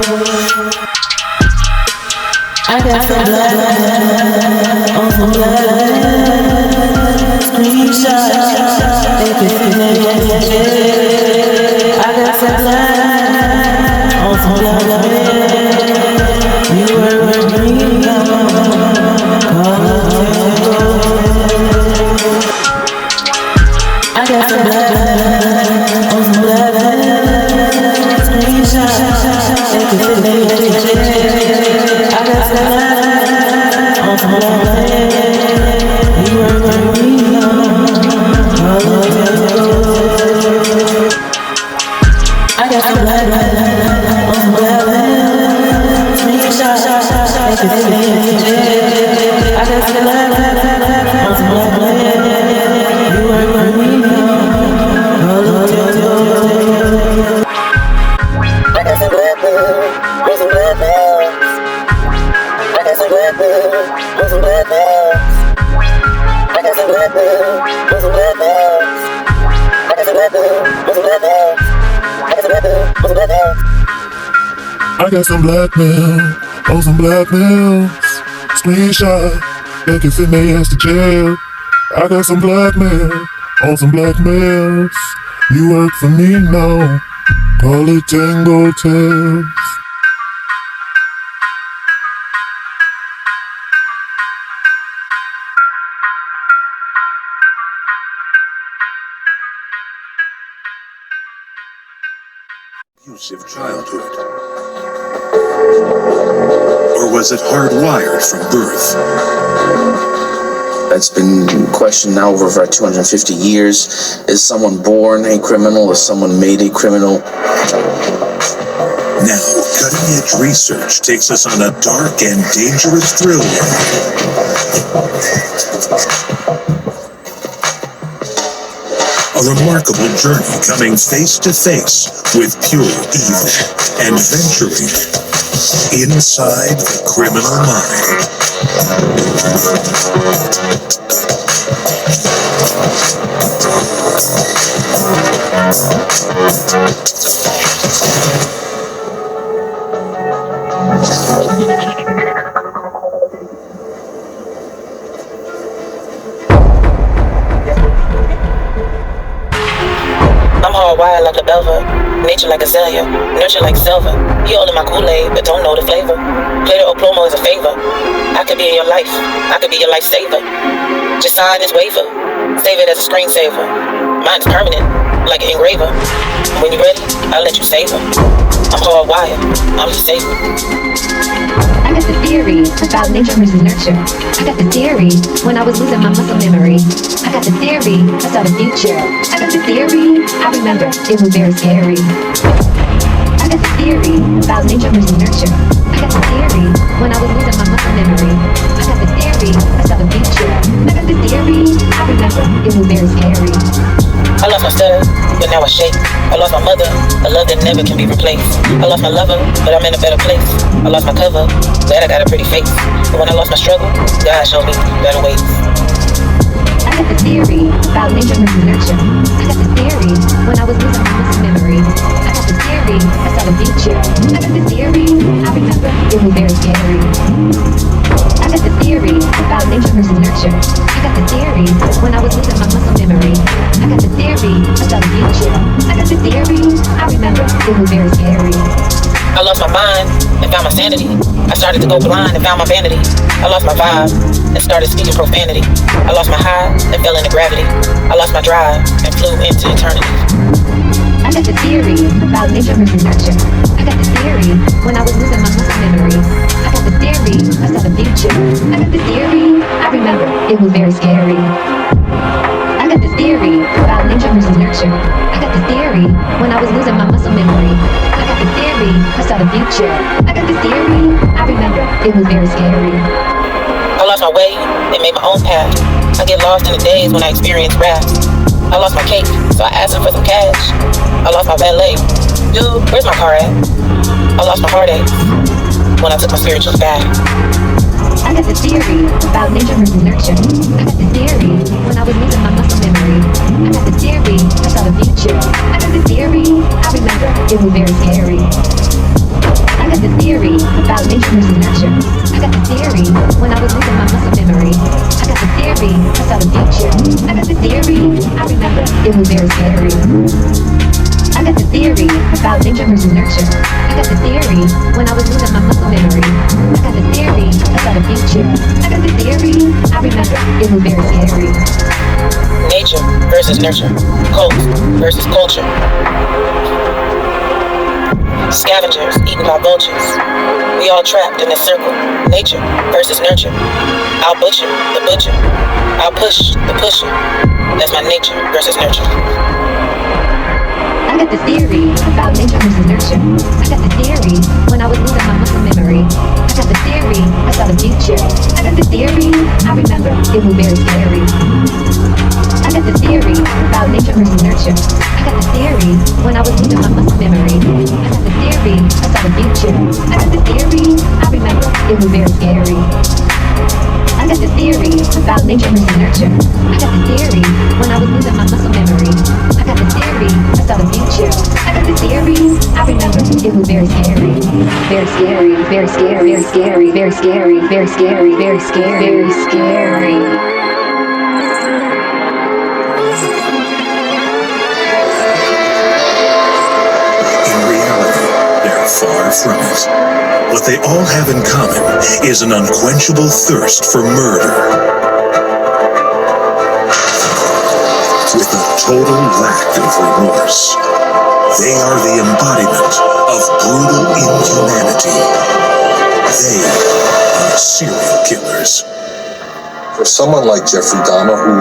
S1: I got some blackmail on some blackmail. Screenshots they can send their ass to jail. I got some blackmail on some blackmail. You work for me now. Call it Tango Hotel. I got some blackmail on some blackmail. Screenshots they can send their ass to jail. I got some blackmail on some blackmail. You work for me now. Call it Tango Hotel. I got some blackmail on some blackmail. Screenshots they can send their ass to jail. I got some blackmail on some blackmail. You work for me now. Call it Tango Hotel. I got some blackmail on some blackmail. I got some blackmail on some blackmail. I got some blackmail on some blackmail. I got some blackmail on some blackmail. I got some blackmail on some blackmail.
S15: I got some blackmail on some blackmails. Screenshot that can send their ass to jail. I got some blackmail on some blackmails. You work for me now. Call it Tango Tales.
S6: Abusive childhood? Or was it hardwired from birth?
S7: That's been questioned now over 250 years. Is someone born a criminal? Is someone made a criminal?
S6: Now, cutting-edge research takes us on a dark and dangerous thrill a remarkable journey coming face to face with pure evil and venturing inside the criminal mind.
S13: like La Belva, nature like azalea, nurture like silver. You all in my Kool-Aid, but don't know the flavor. Play the Oplomo as a favor. I could be in your life. I could be your lifesaver. Just sign this waiver. Save it as a screensaver. Mine's permanent, like an engraver. When you're ready, I'll let you save her. I'm hardwired. I'm your saver.
S16: I got the theory about nature versus nurture. I got the theory when I was losing my muscle memory. I got the theory, I saw the future. I got the theory, I remember, it was very scary. I got the theory about nature versus nurture. I got the theory when I was losing my muscle memory. I got the theory, I saw the future. I got the theory, I remember, it was very scary.
S13: I lost my stutter, but now I shake. I lost my mother, a love that never can be replaced. I lost my lover, but I'm in a better place. I lost my cover, glad I got a pretty face. But when I lost my struggle, God showed me better ways.
S16: I got the theory about nature versus nurture. I got the theory when I was losing my muscle memory. I got the theory, I saw the future. I got the theory, I remember, it was very scary. I got the theory about nature versus nurture. I got the theory when I was losing my muscle memory. I got the theory, I saw the future. I got the theory, I remember, it was very scary.
S13: I lost my mind and found my sanity. I started to go blind and found my vanity. I lost my vibe and started speaking profanity. I lost my high and fell into gravity. I lost my drive and flew into eternity.
S16: I got the theory about nature versus nurture. I got the theory when I was losing my muscle memory. I got the theory, I saw the future. I got the theory, I remember, it was very scary. I got the theory about nature versus nurture. I got the theory when I was losing my muscle memory. I got the theory, I saw the future. I got the theory, I remember, it was very scary.
S13: I lost my way and made my own path. I get lost in the days when I experience wrath. I lost my cake, so I asked him for some cash. I lost my valet. Dude, where's my car at? I lost my heartache when I took my spirituals back.
S16: I got the theory about nature versus nurture. I got the theory when I was losing my muscle memory. I got the theory, I saw the future. I got the theory, I remember, it was very scary. I got the theory about nature versus nurture. I got the theory when I was losing my muscle memory. I got the theory, I saw the future. I got the theory, I remember, it was very scary. I got the theory about nature versus nurture. I got the theory when I was losing my muscle memory. I got the theory, I saw the future. I got the theory, I remember, it was very scary.
S13: Nature versus nurture. Cult versus culture. Scavengers eaten by vultures. We all trapped in a circle. Nature versus nurture. I'll butcher the butcher. I'll push the pusher. That's my nature versus nurture.
S16: I got the theory about nature versus nurture. I got the theory when I was losing my muscle memory. I got the theory, I saw the future. I got the theory, I remember, it was very scary. I got the theory about nature versus nurture. I got the theory when I was losing my muscle memory. I got the theory, I saw the future. I got the theory, I remember, it was very scary. I got the theory about nature versus nurture. I got the theory when I was losing my muscle memory. I got the theory, I saw the future. I got the theory, I remember, it was very scary. Very scary, very scary, very scary, very scary, very scary, very scary, very scary.
S6: Far from it. What they all have in common is an unquenchable thirst for murder. With a total lack of remorse, they are the embodiment of brutal inhumanity. They are serial killers.
S17: For someone like Jeffrey Dahmer, who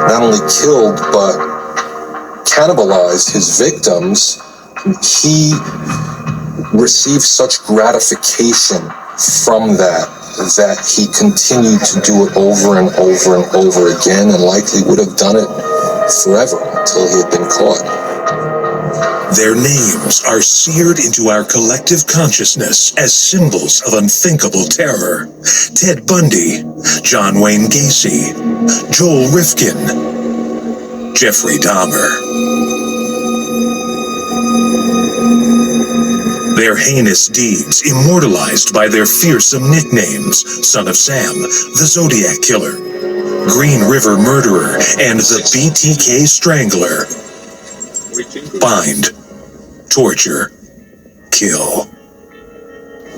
S17: not only killed but cannibalized his victims, he received such gratification from that he continued to do it over and over and over again, and likely would have done it forever until he had been caught.
S6: Their names are seared into our collective consciousness as symbols of unthinkable terror. Ted Bundy, John Wayne Gacy, Joel Rifkin, Jeffrey Dahmer. Their heinous deeds immortalized by their fearsome nicknames: Son of Sam, the Zodiac Killer, Green River Murderer, and the BTK Strangler. bind, torture, kill.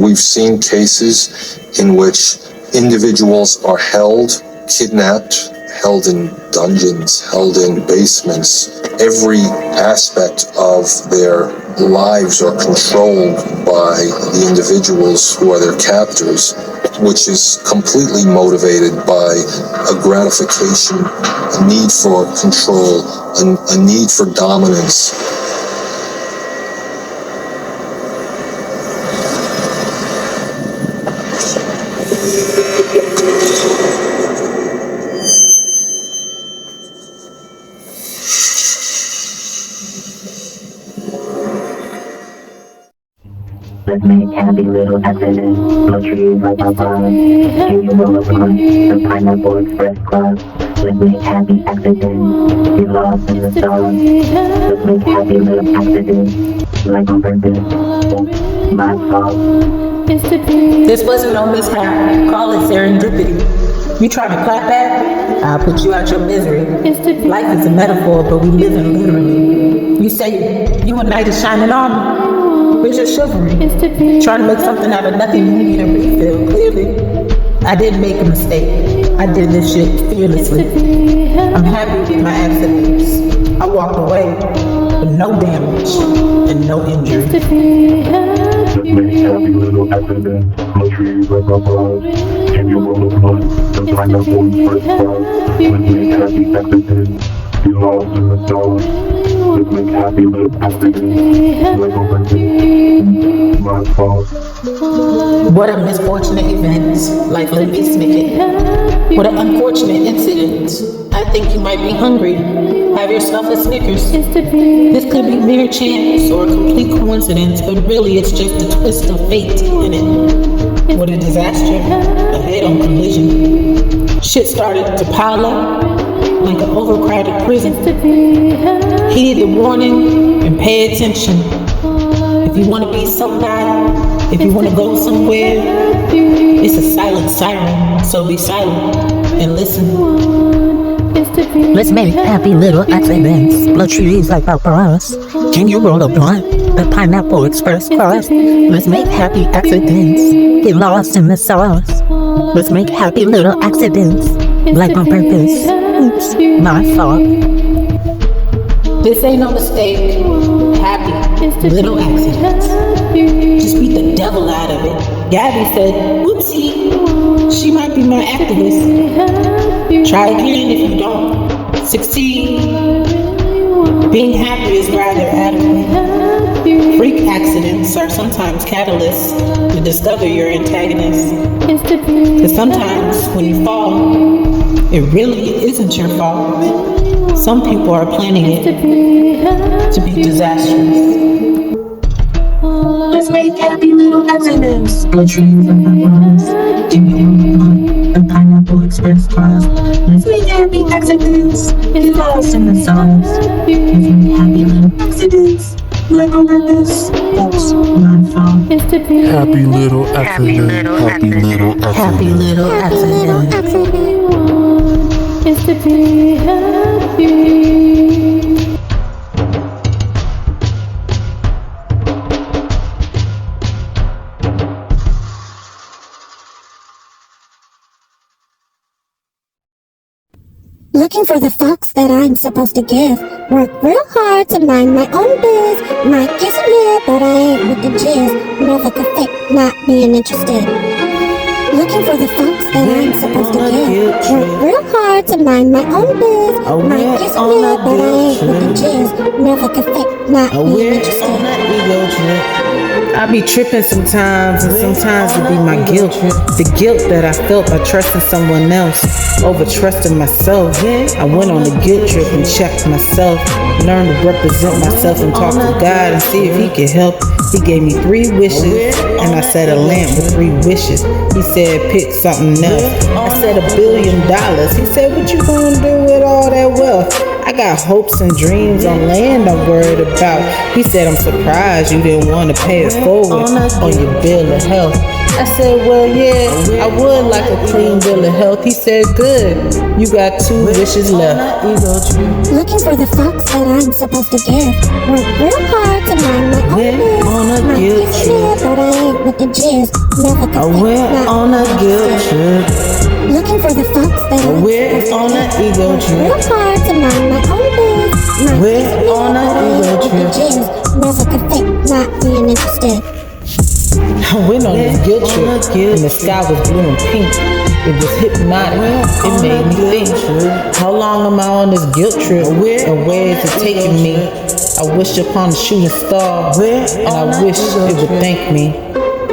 S17: We've seen cases in which individuals are held, kidnapped, held in dungeons, held in basements. Every aspect of their lives are controlled by the individuals who are their captors, which is completely motivated by a gratification, a need for control, a need for dominance.
S18: Let's make happy little accidents, blow trees like our bars. Can you roll a blunt, the Pineapple Express Club? Let's make happy accidents, get lost in the stars. Let's make happy little accidents, like on purpose. My fault.
S1: This wasn't no mishap. Call it serendipity. You trying to clap at? I'll put you out your misery. Life is a metaphor, but we live in literally. You say you a knight of shining armor. Where's your chivalry? Trying to make something out of nothing, you need a refill. Clearly, I didn't make a mistake. I did this shit fearlessly. I'm happy with my accidents. I walked away with no damage and no injury.
S18: Let's make happy little accidents, blow trees like our bars. Can you roll a blunt, the Pineapple Express Club? Let's make happy accidents, get lost in the stars. Let's make happy little accidents, like on purpose. My fault.
S1: What a misfortunate event, like let me snick it. What an unfortunate incident. I think you might be hungry. Have yourself a Snickers. This could be mere chance or a complete coincidence, but really it's just a twist of fate in it. What a disaster, a head-on collision. Shit started to pile up like an overcrowded prison. Heed the warning and pay attention. If you want to be somebody, if you want to go somewhere, it's a silent siren, so be silent and listen.
S19: Let's make happy little accidents, blow trees like paparazzi. Can you roll a blunt, the Pineapple Express Club? Let's make happy accidents, get lost in the sauce. Let's make happy little accidents, like on purpose. Oops, my fault.
S1: This ain't no mistake. Happy little accidents. Just beat the devil out of it. Gabby said, whoopsie, she might be my activist. Try again if you don't succeed. Being happy is rather adequate. Freak accidents are sometimes catalysts to discover your antagonist. Because sometimes when you fall, it really isn't your fault. Some people are planning it to be disastrous.
S18: Let's make happy little accidents, blow trees like our bars. Can you roll a blunt, the Pineapple Express Club? Let's make happy accidents, get lost in the sauce. Let's make happy little accidents, like on purpose. Oops, my fault.
S15: Happy little accident. Happy little accident.
S1: Happy little accident.
S18: It's to be happy.
S2: Looking for the fucks that I'm supposed to give. Work real hard to mind my own biz. Might get some here, but I ain't with the jizz. Never could fake not being interested. Looking for the fucks that I'm supposed to give. Work real hard to mind my own biz. Might get some here, but I ain't with the jizz. Never could fake not being interested.
S1: I be tripping sometimes, and sometimes it be my guilt. The guilt that I felt by trusting someone else over trusting myself. I went on the guilt trip and checked myself, learned to represent myself and talk to God and see if He could help. He gave me 3 wishes, and I said a lamp with 3 wishes. He said pick something else. I said $1 billion. He said what you gonna do with all that wealth? I got hopes and dreams on land I'm worried about. He said, I'm surprised you didn't want to pay it forward on your bill of health. I said, well, yeah, I would like a clean bill of health. He said, good, you got 2 wishes left.
S2: Looking for the fucks that I'm supposed to give. Work real hard to mind my own biz.
S1: On a
S2: My
S1: guilt
S2: kiss
S1: trip.
S2: but I ain't with the jizz. Never
S1: I went on a guilt trip.
S2: Looking for the fucks that I'm
S1: We're on an ego
S2: real
S1: trip.
S2: hard to mind my own biz. My
S1: We're
S2: kiss
S1: on an ego
S2: with the
S1: trip.
S2: jizz. Never could fake not being interested.
S1: I went on this guilt trip and the sky was blue and pink. It was hypnotic. It made me think. How long am I on this guilt trip? And where is it taking me? I wished upon a shooting star and I wish it would thank me.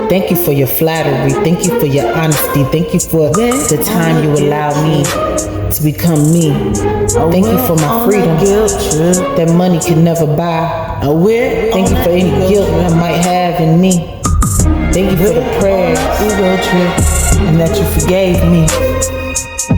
S1: Thank you for your flattery. Thank you for your honesty. Thank you for the time you allowed me to become me. Thank you for my freedom that money can never buy. Thank you for any guilt I might have in me. Thank you for the prayers and that you forgave me.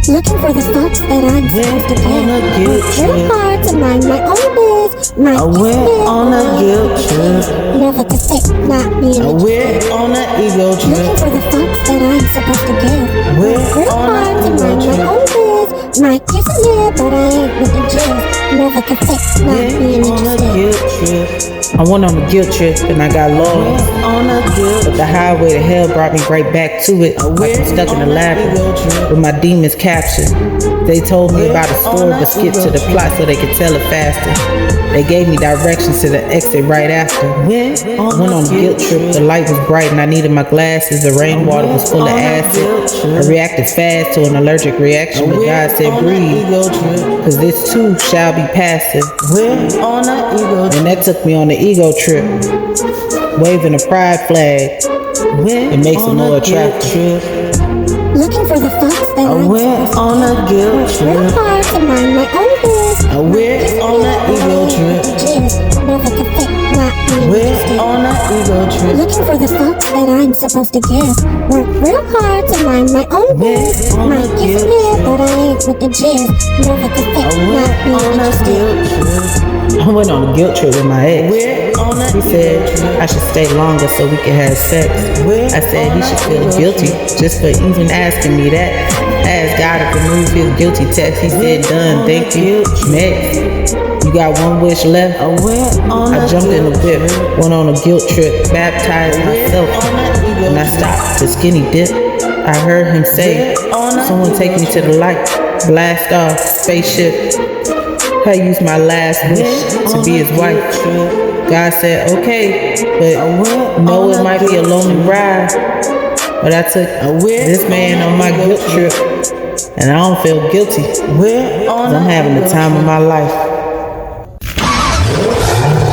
S2: Looking for the fucks that I'm supposed to give. Work real hard to mind my own biz. My
S1: I went on a guilt trip.
S2: Never could fake not being
S1: I went on an ego
S2: Looking
S1: trip.
S2: for the fucks that I'm supposed to give. Work real
S1: on
S2: hard
S1: an
S2: to
S1: ego
S2: mind my
S1: trip.
S2: own biz. My kiss is here, but I ain't with the jizz. Never could fake not being
S1: On a
S2: interested.
S1: guilt trip. I went on a guilt trip and I got lost. But the highway to hell brought me right back to it. Like I'm stuck in a labyrinth with my demons captured. They told me about a story but skipped to the plot so they could tell it faster. They gave me directions to the exit right after. I went on a guilt trip. The light was bright and I needed my glasses. The rainwater was full of acid. I reacted fast to an allergic reaction, but God said breathe, cause this too shall be passive. And that took me on the ego trip, waving a pride flag. It makes it more attractive.
S2: Looking for the fucks that
S1: I
S2: I'm
S1: went
S2: supposed
S1: on a guilt
S2: to give. Work
S1: trip.
S2: hard to mind my own biz.
S1: I went on an ego trip.
S2: Jizz. Never could fake not being
S1: Went
S2: interested.
S1: on an ego trip.
S2: Looking for the fucks that I'm supposed to give. Work real hard to mind my own biz.
S1: on
S2: My
S1: a
S2: kiss is
S1: guilt
S2: here,
S1: trip.
S2: but I ain't with the jizz. Never could
S1: I
S2: fake not
S1: went
S2: being
S1: on a
S2: interested.
S1: guilt trip. I went on a guilt trip with my ex. He said I should stay longer so we could have sex. I said he should feel guilty just for even asking me that. I asked God to remove his guilty text. He said, done, thank you. Next. You got 1 wish left. I jumped in the whip, went on a guilt trip, baptized myself, and I stopped to skinny dip. I heard him say, someone take me to the light, blast off, spaceship. I used my last wish to be his wife. God said, okay, but know it might be a lonely ride. But I took this man on my guilt trip, and I don't feel guilty. 'Cause I'm having the time of my life.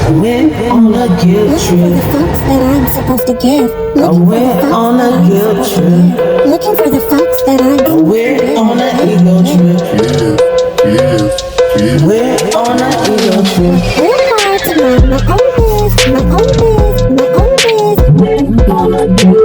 S1: I went on a guilt
S2: Looking for
S1: trip.
S2: the fucks that I'm supposed to give.
S1: I
S2: Looking for the
S1: went
S2: fucks
S1: on
S2: that
S1: a
S2: I'm
S1: guilt
S2: supposed to
S1: trip.
S2: give. Looking for the fucks that I'm
S1: I went on an ego trip. Went on an ego trip.
S2: real hard to mind my own biz. My own biz. My own biz.
S15: My own biz.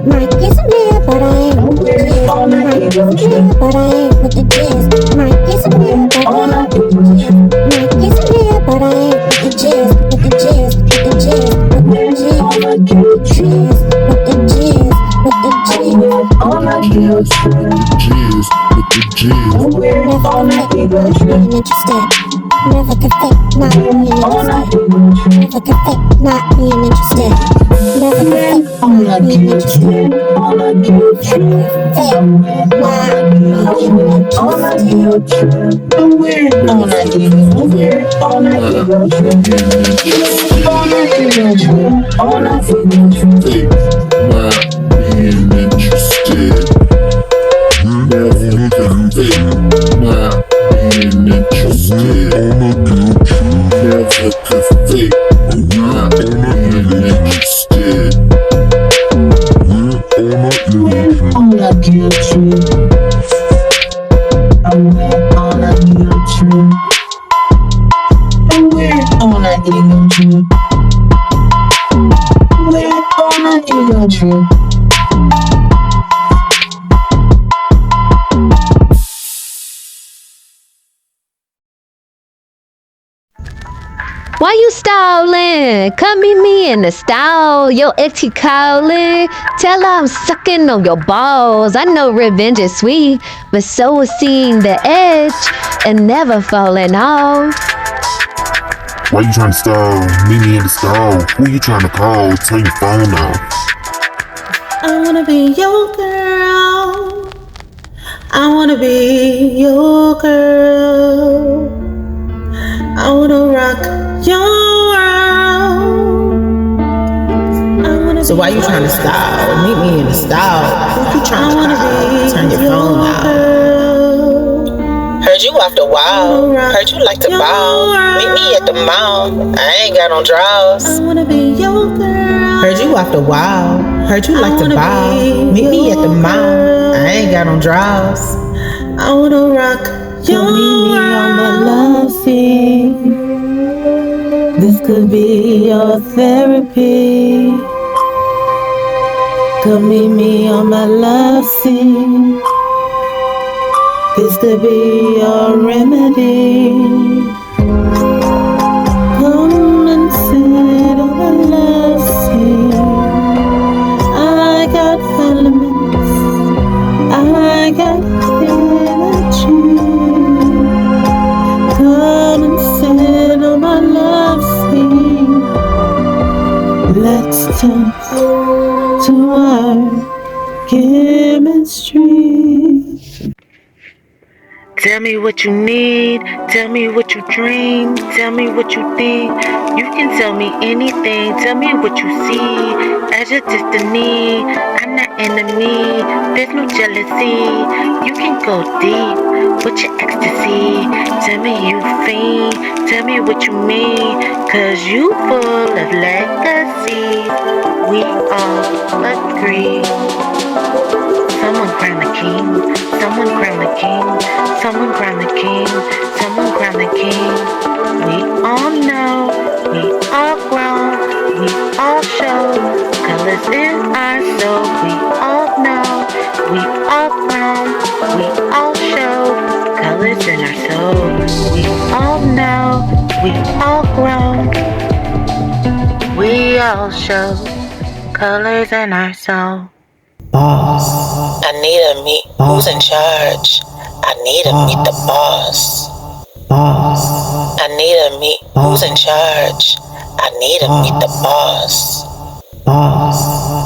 S2: My kiss is here, but I ain't with the jizz. My kiss is here, but I ain't with the jizz. My kiss is here, but I ain't with the jizz. My kiss is here, but I ain't with the jizz. With the jizz. With the jizz. With the jizz. With the jizz. With the jizz. With the jizz. Never could fake not being interested. Never could fake not being interested. Never could fake not being interested. Never could fake not being interested.
S14: Why you stalling? Come meet me in the stall. Yo, ex he calling. Tell her I'm sucking on your balls. I know revenge is sweet, but so is seeing the edge and never falling off.
S15: Why you trying to stall? Meet me in the stall. Who you trying to call? Turn your phone off.
S1: I wanna be your girl. I wanna be your girl. I wanna rock your world. So why you trying to style? Meet me in the style. Who you trying to call? Turn your phone off.
S13: Heard you after a while. Heard you like to bow. Meet me at the mall. I ain't got no draws.
S1: I wanna be your girl. Heard you after a while. Heard you like to bow. Meet me at the mall. I ain't got no draws. I wanna rock your world. Meet me on the love scene. This could be your therapy. Come meet me on my love scene. This could be your remedy. Come and sit on my love scene. I got elements. I got energy. Come and sit on my love scene. Let's talk to our chemistry.
S5: Tell me what you need, tell me what you dream, tell me what you think. You can tell me anything, tell me what you see. As your destiny, I'm not enemy, there's no jealousy. You can go deep with your ecstasy. Tell me you fiend, tell me what you mean. Cause you full of legacy. We all agree. Someone crown the king, someone crown the king, someone crown the king, someone crown the king. We all know, we all grown, we all show, colors in our soul. We all know, we all grown, we all show, colors in our soul. We all know, we all grown, we all show, colors in our soul.
S1: Boss.
S13: I need to meet who's in charge. I need to meet the boss.
S1: Boss.
S13: I need to meet who's in charge. I need to meet the boss.
S1: Boss.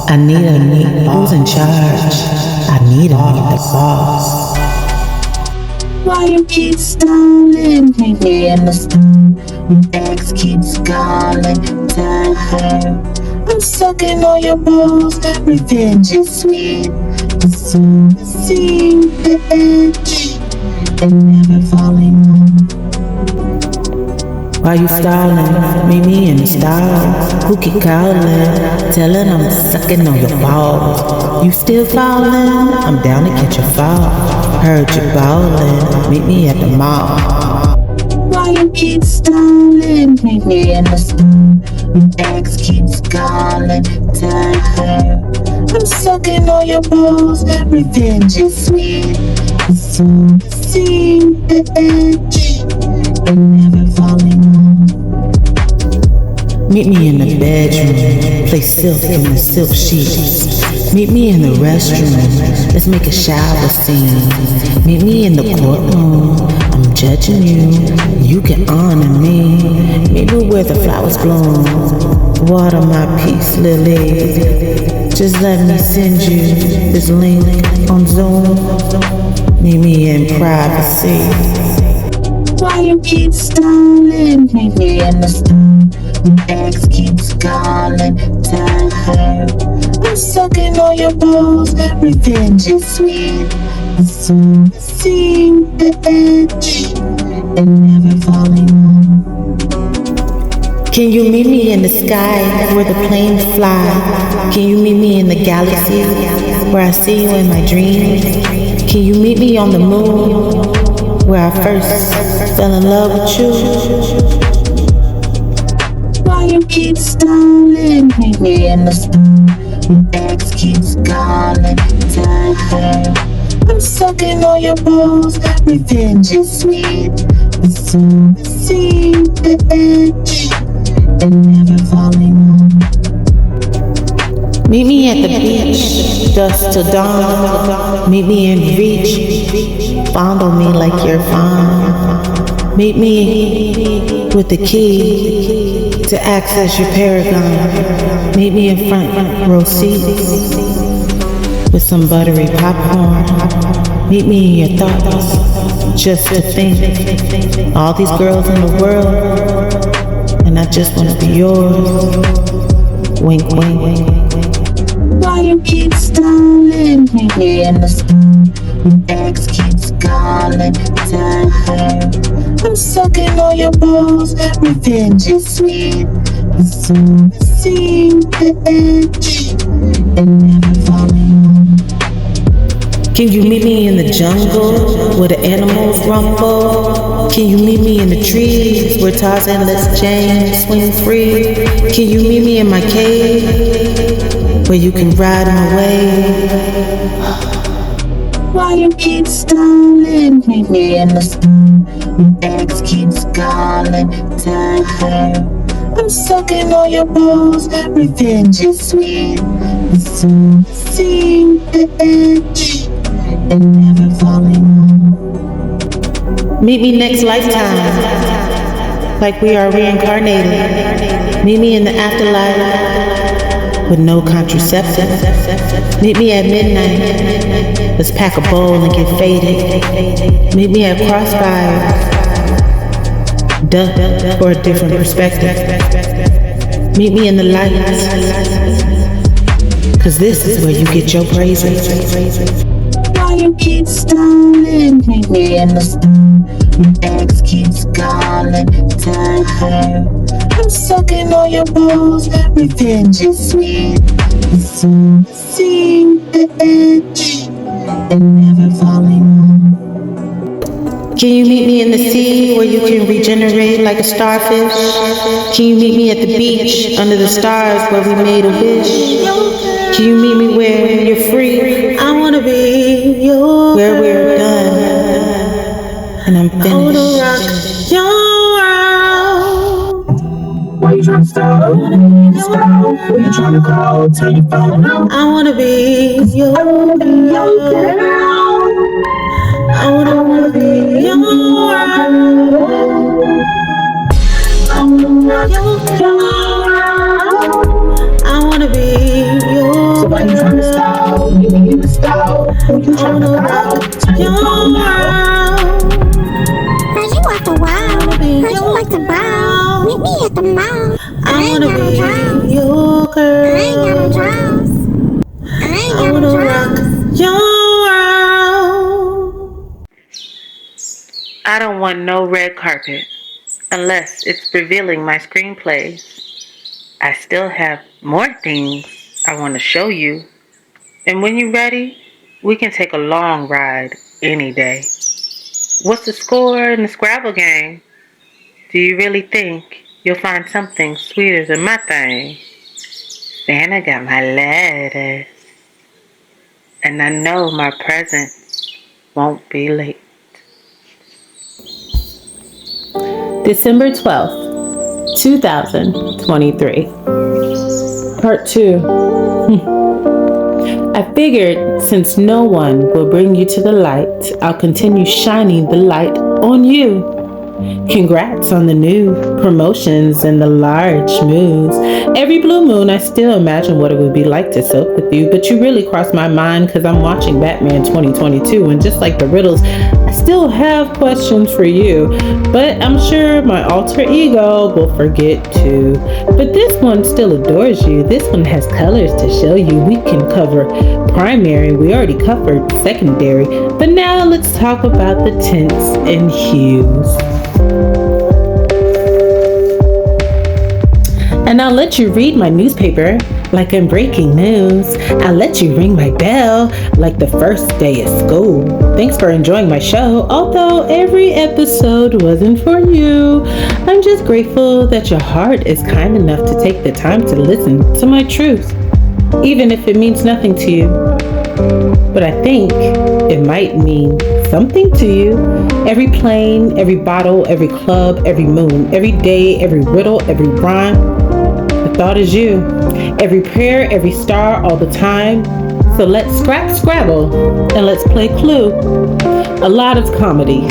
S1: I need to meet who's in charge. I need to meet the boss.
S20: Why you keep stalling? Meet me in the stone. Your ex keeps calling. Tell her I'm sucking on your balls. Revenge is sweet. It's so the same bitch. And never falling on.
S1: Why you stalling? Meet me in the stall. Who keep calling? Telling I'm sucking on your balls. You still falling? I'm down to catch a fall. Heard you ballin'. Meet me at the mall.
S20: Why you keep stalling? Meet me in the stone. Your ex keeps calling. Tell her I'm sucking on your balls. Revenge is sweet. It's so the same bitch. And never falling on.
S1: Meet me in the bedroom. Play silk in the silk sheets. Meet me in the restroom. Let's make a shower scene. Meet me in the courtroom. I'm judging you. You can honor me. Meet me where the flowers bloom. Water my peace lilies. Just let me send you this link on Zoom. Meet me in privacy.
S20: Why you keep stalling? Meet me in the stone. Your ex keeps calling. Tell her I'm sucking on your balls. Revenge is sweet. It's so the same bitch. And never falling on.
S1: Can you meet me in the sky where the planes fly? Can you meet me in the galaxy where I see you in my dreams? Can you meet me on the moon where I first fell in love with you?
S20: Why you keep stalling? Meet me in the stone. Your ex keeps calling. Tell her I'm sucking on your balls. Revenge is sweet. It's so the same bitch. and never falling on.
S1: Meet me at the beach, dusk till dawn. Meet me in reach, fondle me like you're fine. Meet me with the key to access your paragon. Meet me in front row seats with some buttery popcorn. Meet me in your thoughts, just to think. All these girls in the world, and I just want to be yours. Wink, wink, wink.
S20: Why you keep stalling me in the storm? Your ex keeps calling, tell her I'm sucking on your balls. Revenge is sweet, but soon I see the edge and never falling on.
S1: Can you meet me in the jungle where the animals rumble? Can you meet me in the trees where Tarzan lets Jane swing free? Can you meet me in my cave where you can ride my wave?
S20: Why you keep stalling me in the storm? Your ex keeps calling, tell her I'm sucking on your balls. Revenge is sweet, but soon I see the edge and never falling on.
S1: Meet me next lifetime, like we are reincarnated. Meet me in the afterlife with no contraceptive. Meet me at midnight. Let's pack a bowl and get faded. Meet me at crossfire. Duh, for a different perspective. Meet me in the lights, cause this is where you get your praises.
S20: Why you keep stalling me in the storm? Your ex keeps calling, tell her I'm sucking on your balls. Revenge is sweet, but soon I see the edge and never falling on.
S1: Can you meet me in the sea where you can regenerate like a starfish? Can you meet me at the beach under the stars where we made a wish? Can you meet me where you're free? I wanna be yours. Where we're done and I'm finished. I wanna rock your world.
S20: Why you tryna stop? Where you tryna call? Tell your phone out.
S1: I wanna be your girl. I wanna be your world. I wanna be your.
S20: So why you tryna stop? You need to stop. Who you tryna call?
S1: Your world.
S2: Heard you at the wild. Heard you like the brown. Meet me at the mall.
S1: I wanna be your girl.
S2: I ain't got no drugs.
S1: I wanna rock your world. I don't want no red carpet unless it's revealing my screenplays. I still have more things I want to show you. And when you're ready, we can take a long ride any day. What's the score in the Scrabble game? Do you really think you'll find something sweeter than my thing? Santa got my letters, and I know my present won't be late. December 12th, 2023. Part 2. I figured since no one will bring you to the light, I'll continue shining the light on you. Congrats on the new promotions and the large moves. Every blue moon, I still imagine what it would be like to soak with you, but you really crossed my mind because I'm watching Batman 2022, and just like the riddles, I still have questions for you, but I'm sure my alter ego will forget too. But this one still adores you. This one has colors to show you. We can cover primary. We already covered secondary, but now let's talk about the tints and hues. And I'll let you read my newspaper like I'm breaking news. I'll let you ring my bell like the first day of school. Thanks for enjoying my show, although every episode wasn't for you. I'm just grateful that your heart is kind enough to take the time to listen to my truth, even if it means nothing to you. but I think it might mean something to you. Every plane, every bottle, every club, every moon, every day, every riddle, every rhyme. The thought is you. Every prayer, every star, all the time. So let's scrabble and let's play Clue. A lot of comedy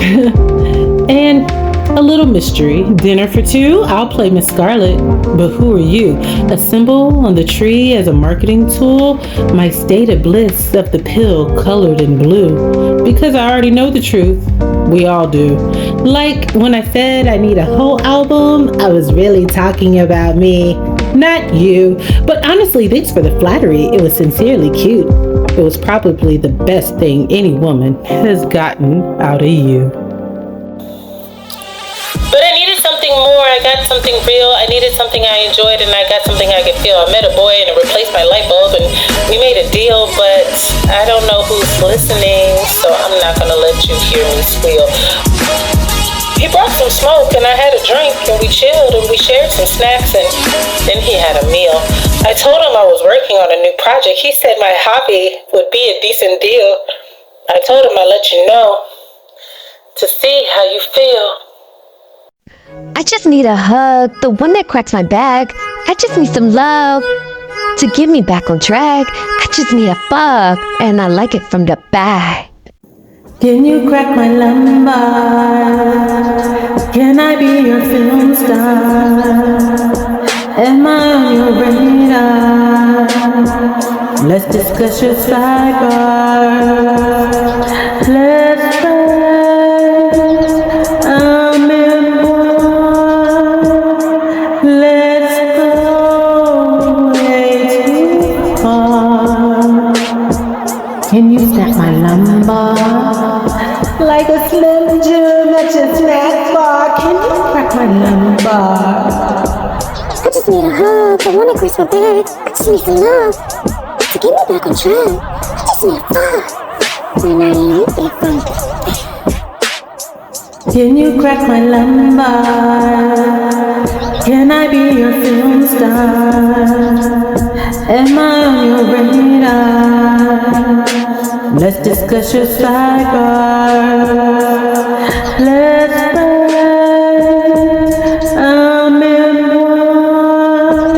S1: and a little mystery. Dinner for two, I'll play Miss Scarlet. But who are you? A symbol on the tree as a marketing tool? My state of bliss of the pill colored in blue. Because I already know the truth. We all do. Like when I said I need a whole album, I was really talking about me, not you. But honestly, thanks for the flattery. It was sincerely cute. It was probably the best thing any woman has gotten out of you.
S13: But I needed something more. I got something real. I needed something I enjoyed, and I got something I could feel. I met a boy and it replaced my light bulb, and we made a deal, but I don't know who's listening, so I'm not going to let you hear me squeal. He brought some smoke, and I had a drink, and we chilled, and we shared some snacks, and then he had a meal. I told him I was working on a new project. He said my hobby would be a decent deal. I told him I'd let you know to see how you feel.
S14: I just need a hug, the one that cracks my back. I just need some love to get me back on track. I just need a fuck, and I like it from the back.
S1: Can you crack my lumbar? Can I be your film star? Am I on your radar? Let's discuss your sidebar. Let's press I'm in one. Let's go way too far. Can you snap my lumbar? Like a Slim Jim at your snack bar. Can you crack my lumbar?
S2: I just need a hug, the one that cracks my back. I just need some love to get me back on track. I just need a fuck when I ain't that funk.
S1: Can you crack my lumbar? Can I be your film star? Am I on your radar? Let's discuss your sidebar. Let's press I'm in one.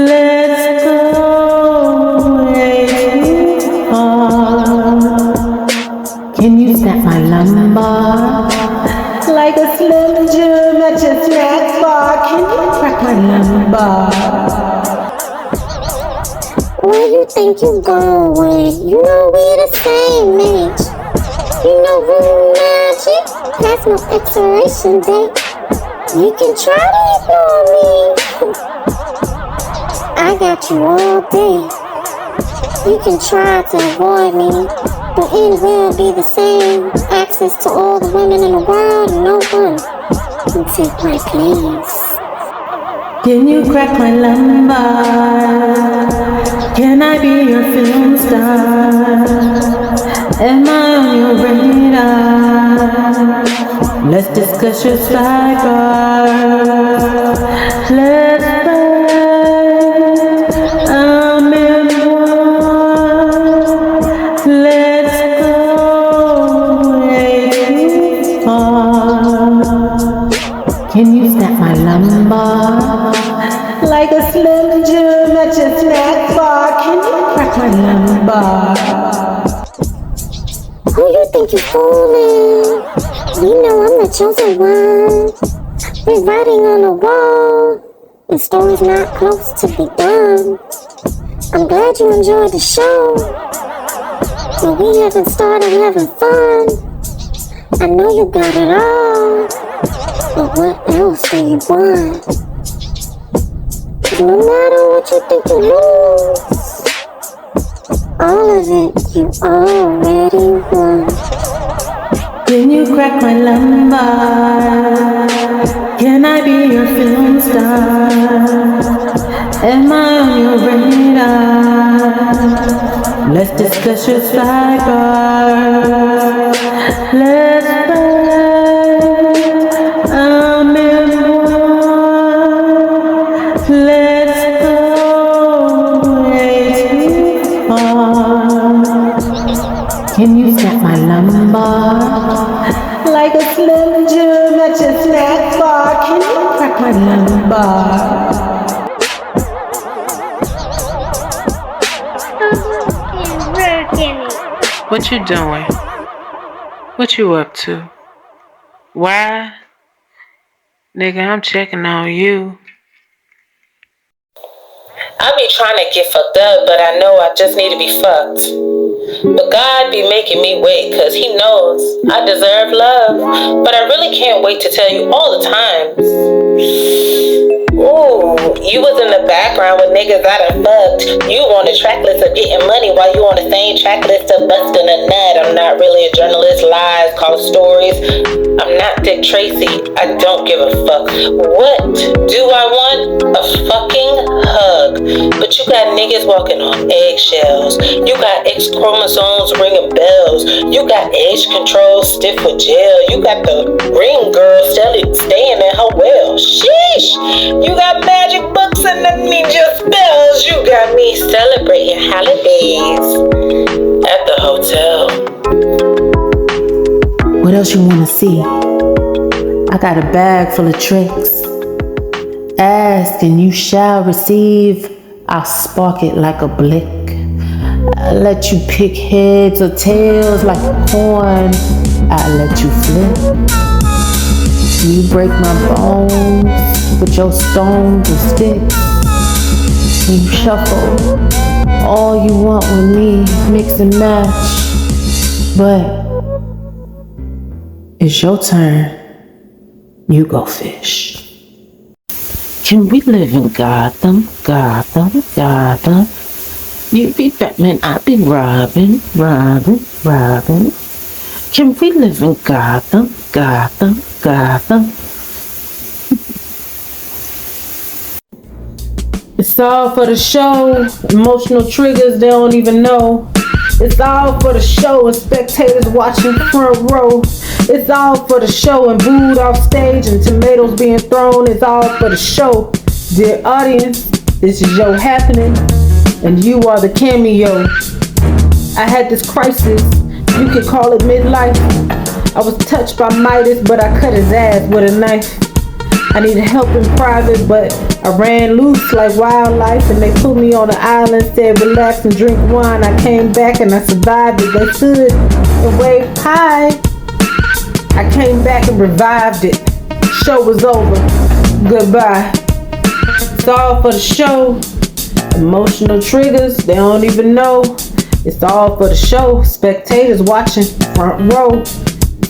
S1: Let's go way too far. Can you snap my lumbar? Like a Slim Jim at your snack bar. Can you crack my lumbar?
S2: Where you think you going? You know we the same age. You know room magic has no expiration date. You can try to ignore me. I got you all day. You can try to avoid me, but it will be the same. Access to all the women in the world, and no one can take my place.
S1: Can you crack my lumbar? Can I be your film star? Am I on your radar? Let's discuss your sidebar. Let's press I'm in one. Let's go way too far. Can you snap my lumbar? Like a Slim Jim at your snack bar. Can you crack my lumbar?
S2: Who you think you're fooling? You know I'm the chosen one. We're writing on the wall. The story's not close to be done. I'm glad you enjoyed the show, but we haven't started having fun. I know you got it all, but what else do you want? No matter what you think you lose, all of it you already won.
S1: Can you crack my lumbar? Can I be your film star? Am I on your radar? Let's discuss your sidebar. Let's press I'm in one. Let's go way too far. Can you snap my lumbar? Like a Slim Jim at your snack bar. Can you crack my lumbar?
S5: What you doing? What you up to? Why? Nigga, I'm checking on you.
S13: I be trying to get fucked up, but I know I just need to be fucked. But God be making me wait, cause he knows I deserve love. But I really can't wait to tell you all the times. Ooh, you was in the background with niggas I done fucked. You on the track list of getting money while you on the same track list of busting a nut. I'm not really a journalist, lies, call stories. I'm not Dick Tracy. I don't give a fuck. What do I want? A fucking hug. But you got niggas walking on eggshells. You got X chromosomes ringing bells. You got age control stiff with gel. You got the ring girl staying in her well. Sheesh. You got magic books and the ninja spells. You got me celebrating holidays at the hotel.
S1: What else you wanna see? I got a bag full of tricks. Ask and you shall receive. I'll spark it like a blick. I'll let you pick heads or tails like a coin. I'll let you flip. You break my bones with your stones and sticks. You shuffle all you want with me, mix and match. But it's your turn. You go fish. Can we live in Gotham, Gotham, Gotham? You be Batman, I be Robin, Robin, Robin. Can we live in Gotham, Gotham, Gotham? It's all for the show. Emotional triggers they don't even know. It's all for the show and spectators watching front row. It's all for the show and booed off stage and tomatoes being thrown. It's all for the show. Dear audience, this is your happening and you are the cameo. I had this crisis, you could call it midlife. I was touched by Midas, but I cut his ass with a knife. I needed help in private, but I ran loose like wildlife, and they put me on an island, said relax and drink wine. I came back and I survived it. They stood and waved hi. I came back and revived it. Show was over. Goodbye. It's all for the show. Emotional triggers, they don't even know. It's all for the show. Spectators watching front row.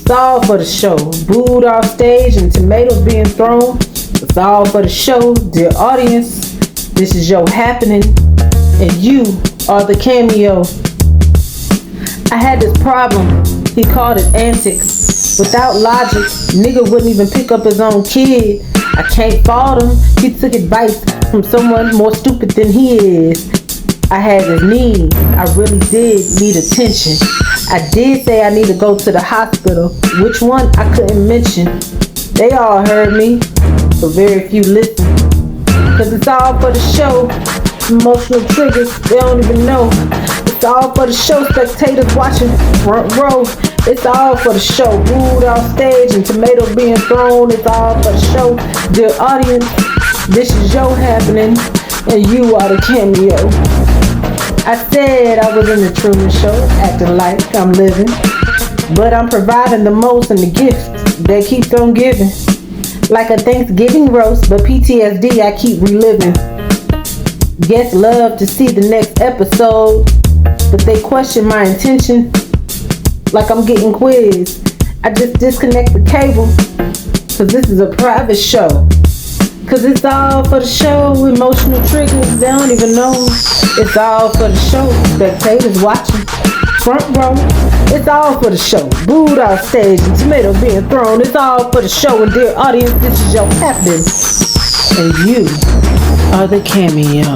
S1: It's all for the show. Booed off stage and tomatoes being thrown. It's all for the show. Dear audience, this is your happening and you are the cameo. I had this problem. He called it antics. Without logic, nigga wouldn't even pick up his own kid. I can't fault him. He took advice from someone more stupid than he is. I had his need. I really did need attention. I did say I need to go to the hospital. Which one I couldn't mention. They all heard me, but very few listened. Cause it's all for the show. Emotional triggers, they don't even know. It's all for the show. Spectators watching front row. It's all for the show. Booed off stage and tomatoes being thrown. It's all for the show. Dear audience, this is your happening and you are the cameo. I said I was in the Truman Show, acting like I'm living, but I'm providing the most and the gifts that keeps on giving. Like a Thanksgiving roast, but PTSD I keep reliving. Guests love to see the next episode, but they question my intention like I'm getting quizzed. I just disconnect the cable, cause this is a private show. Cause it's all for the show. Emotional triggers, they don't even know. It's all for the show. Spectators watching front row. It's all for the show. Booed off stage and tomatoes being thrown. It's all for the show. And dear audience, this is your happening and you are the cameo.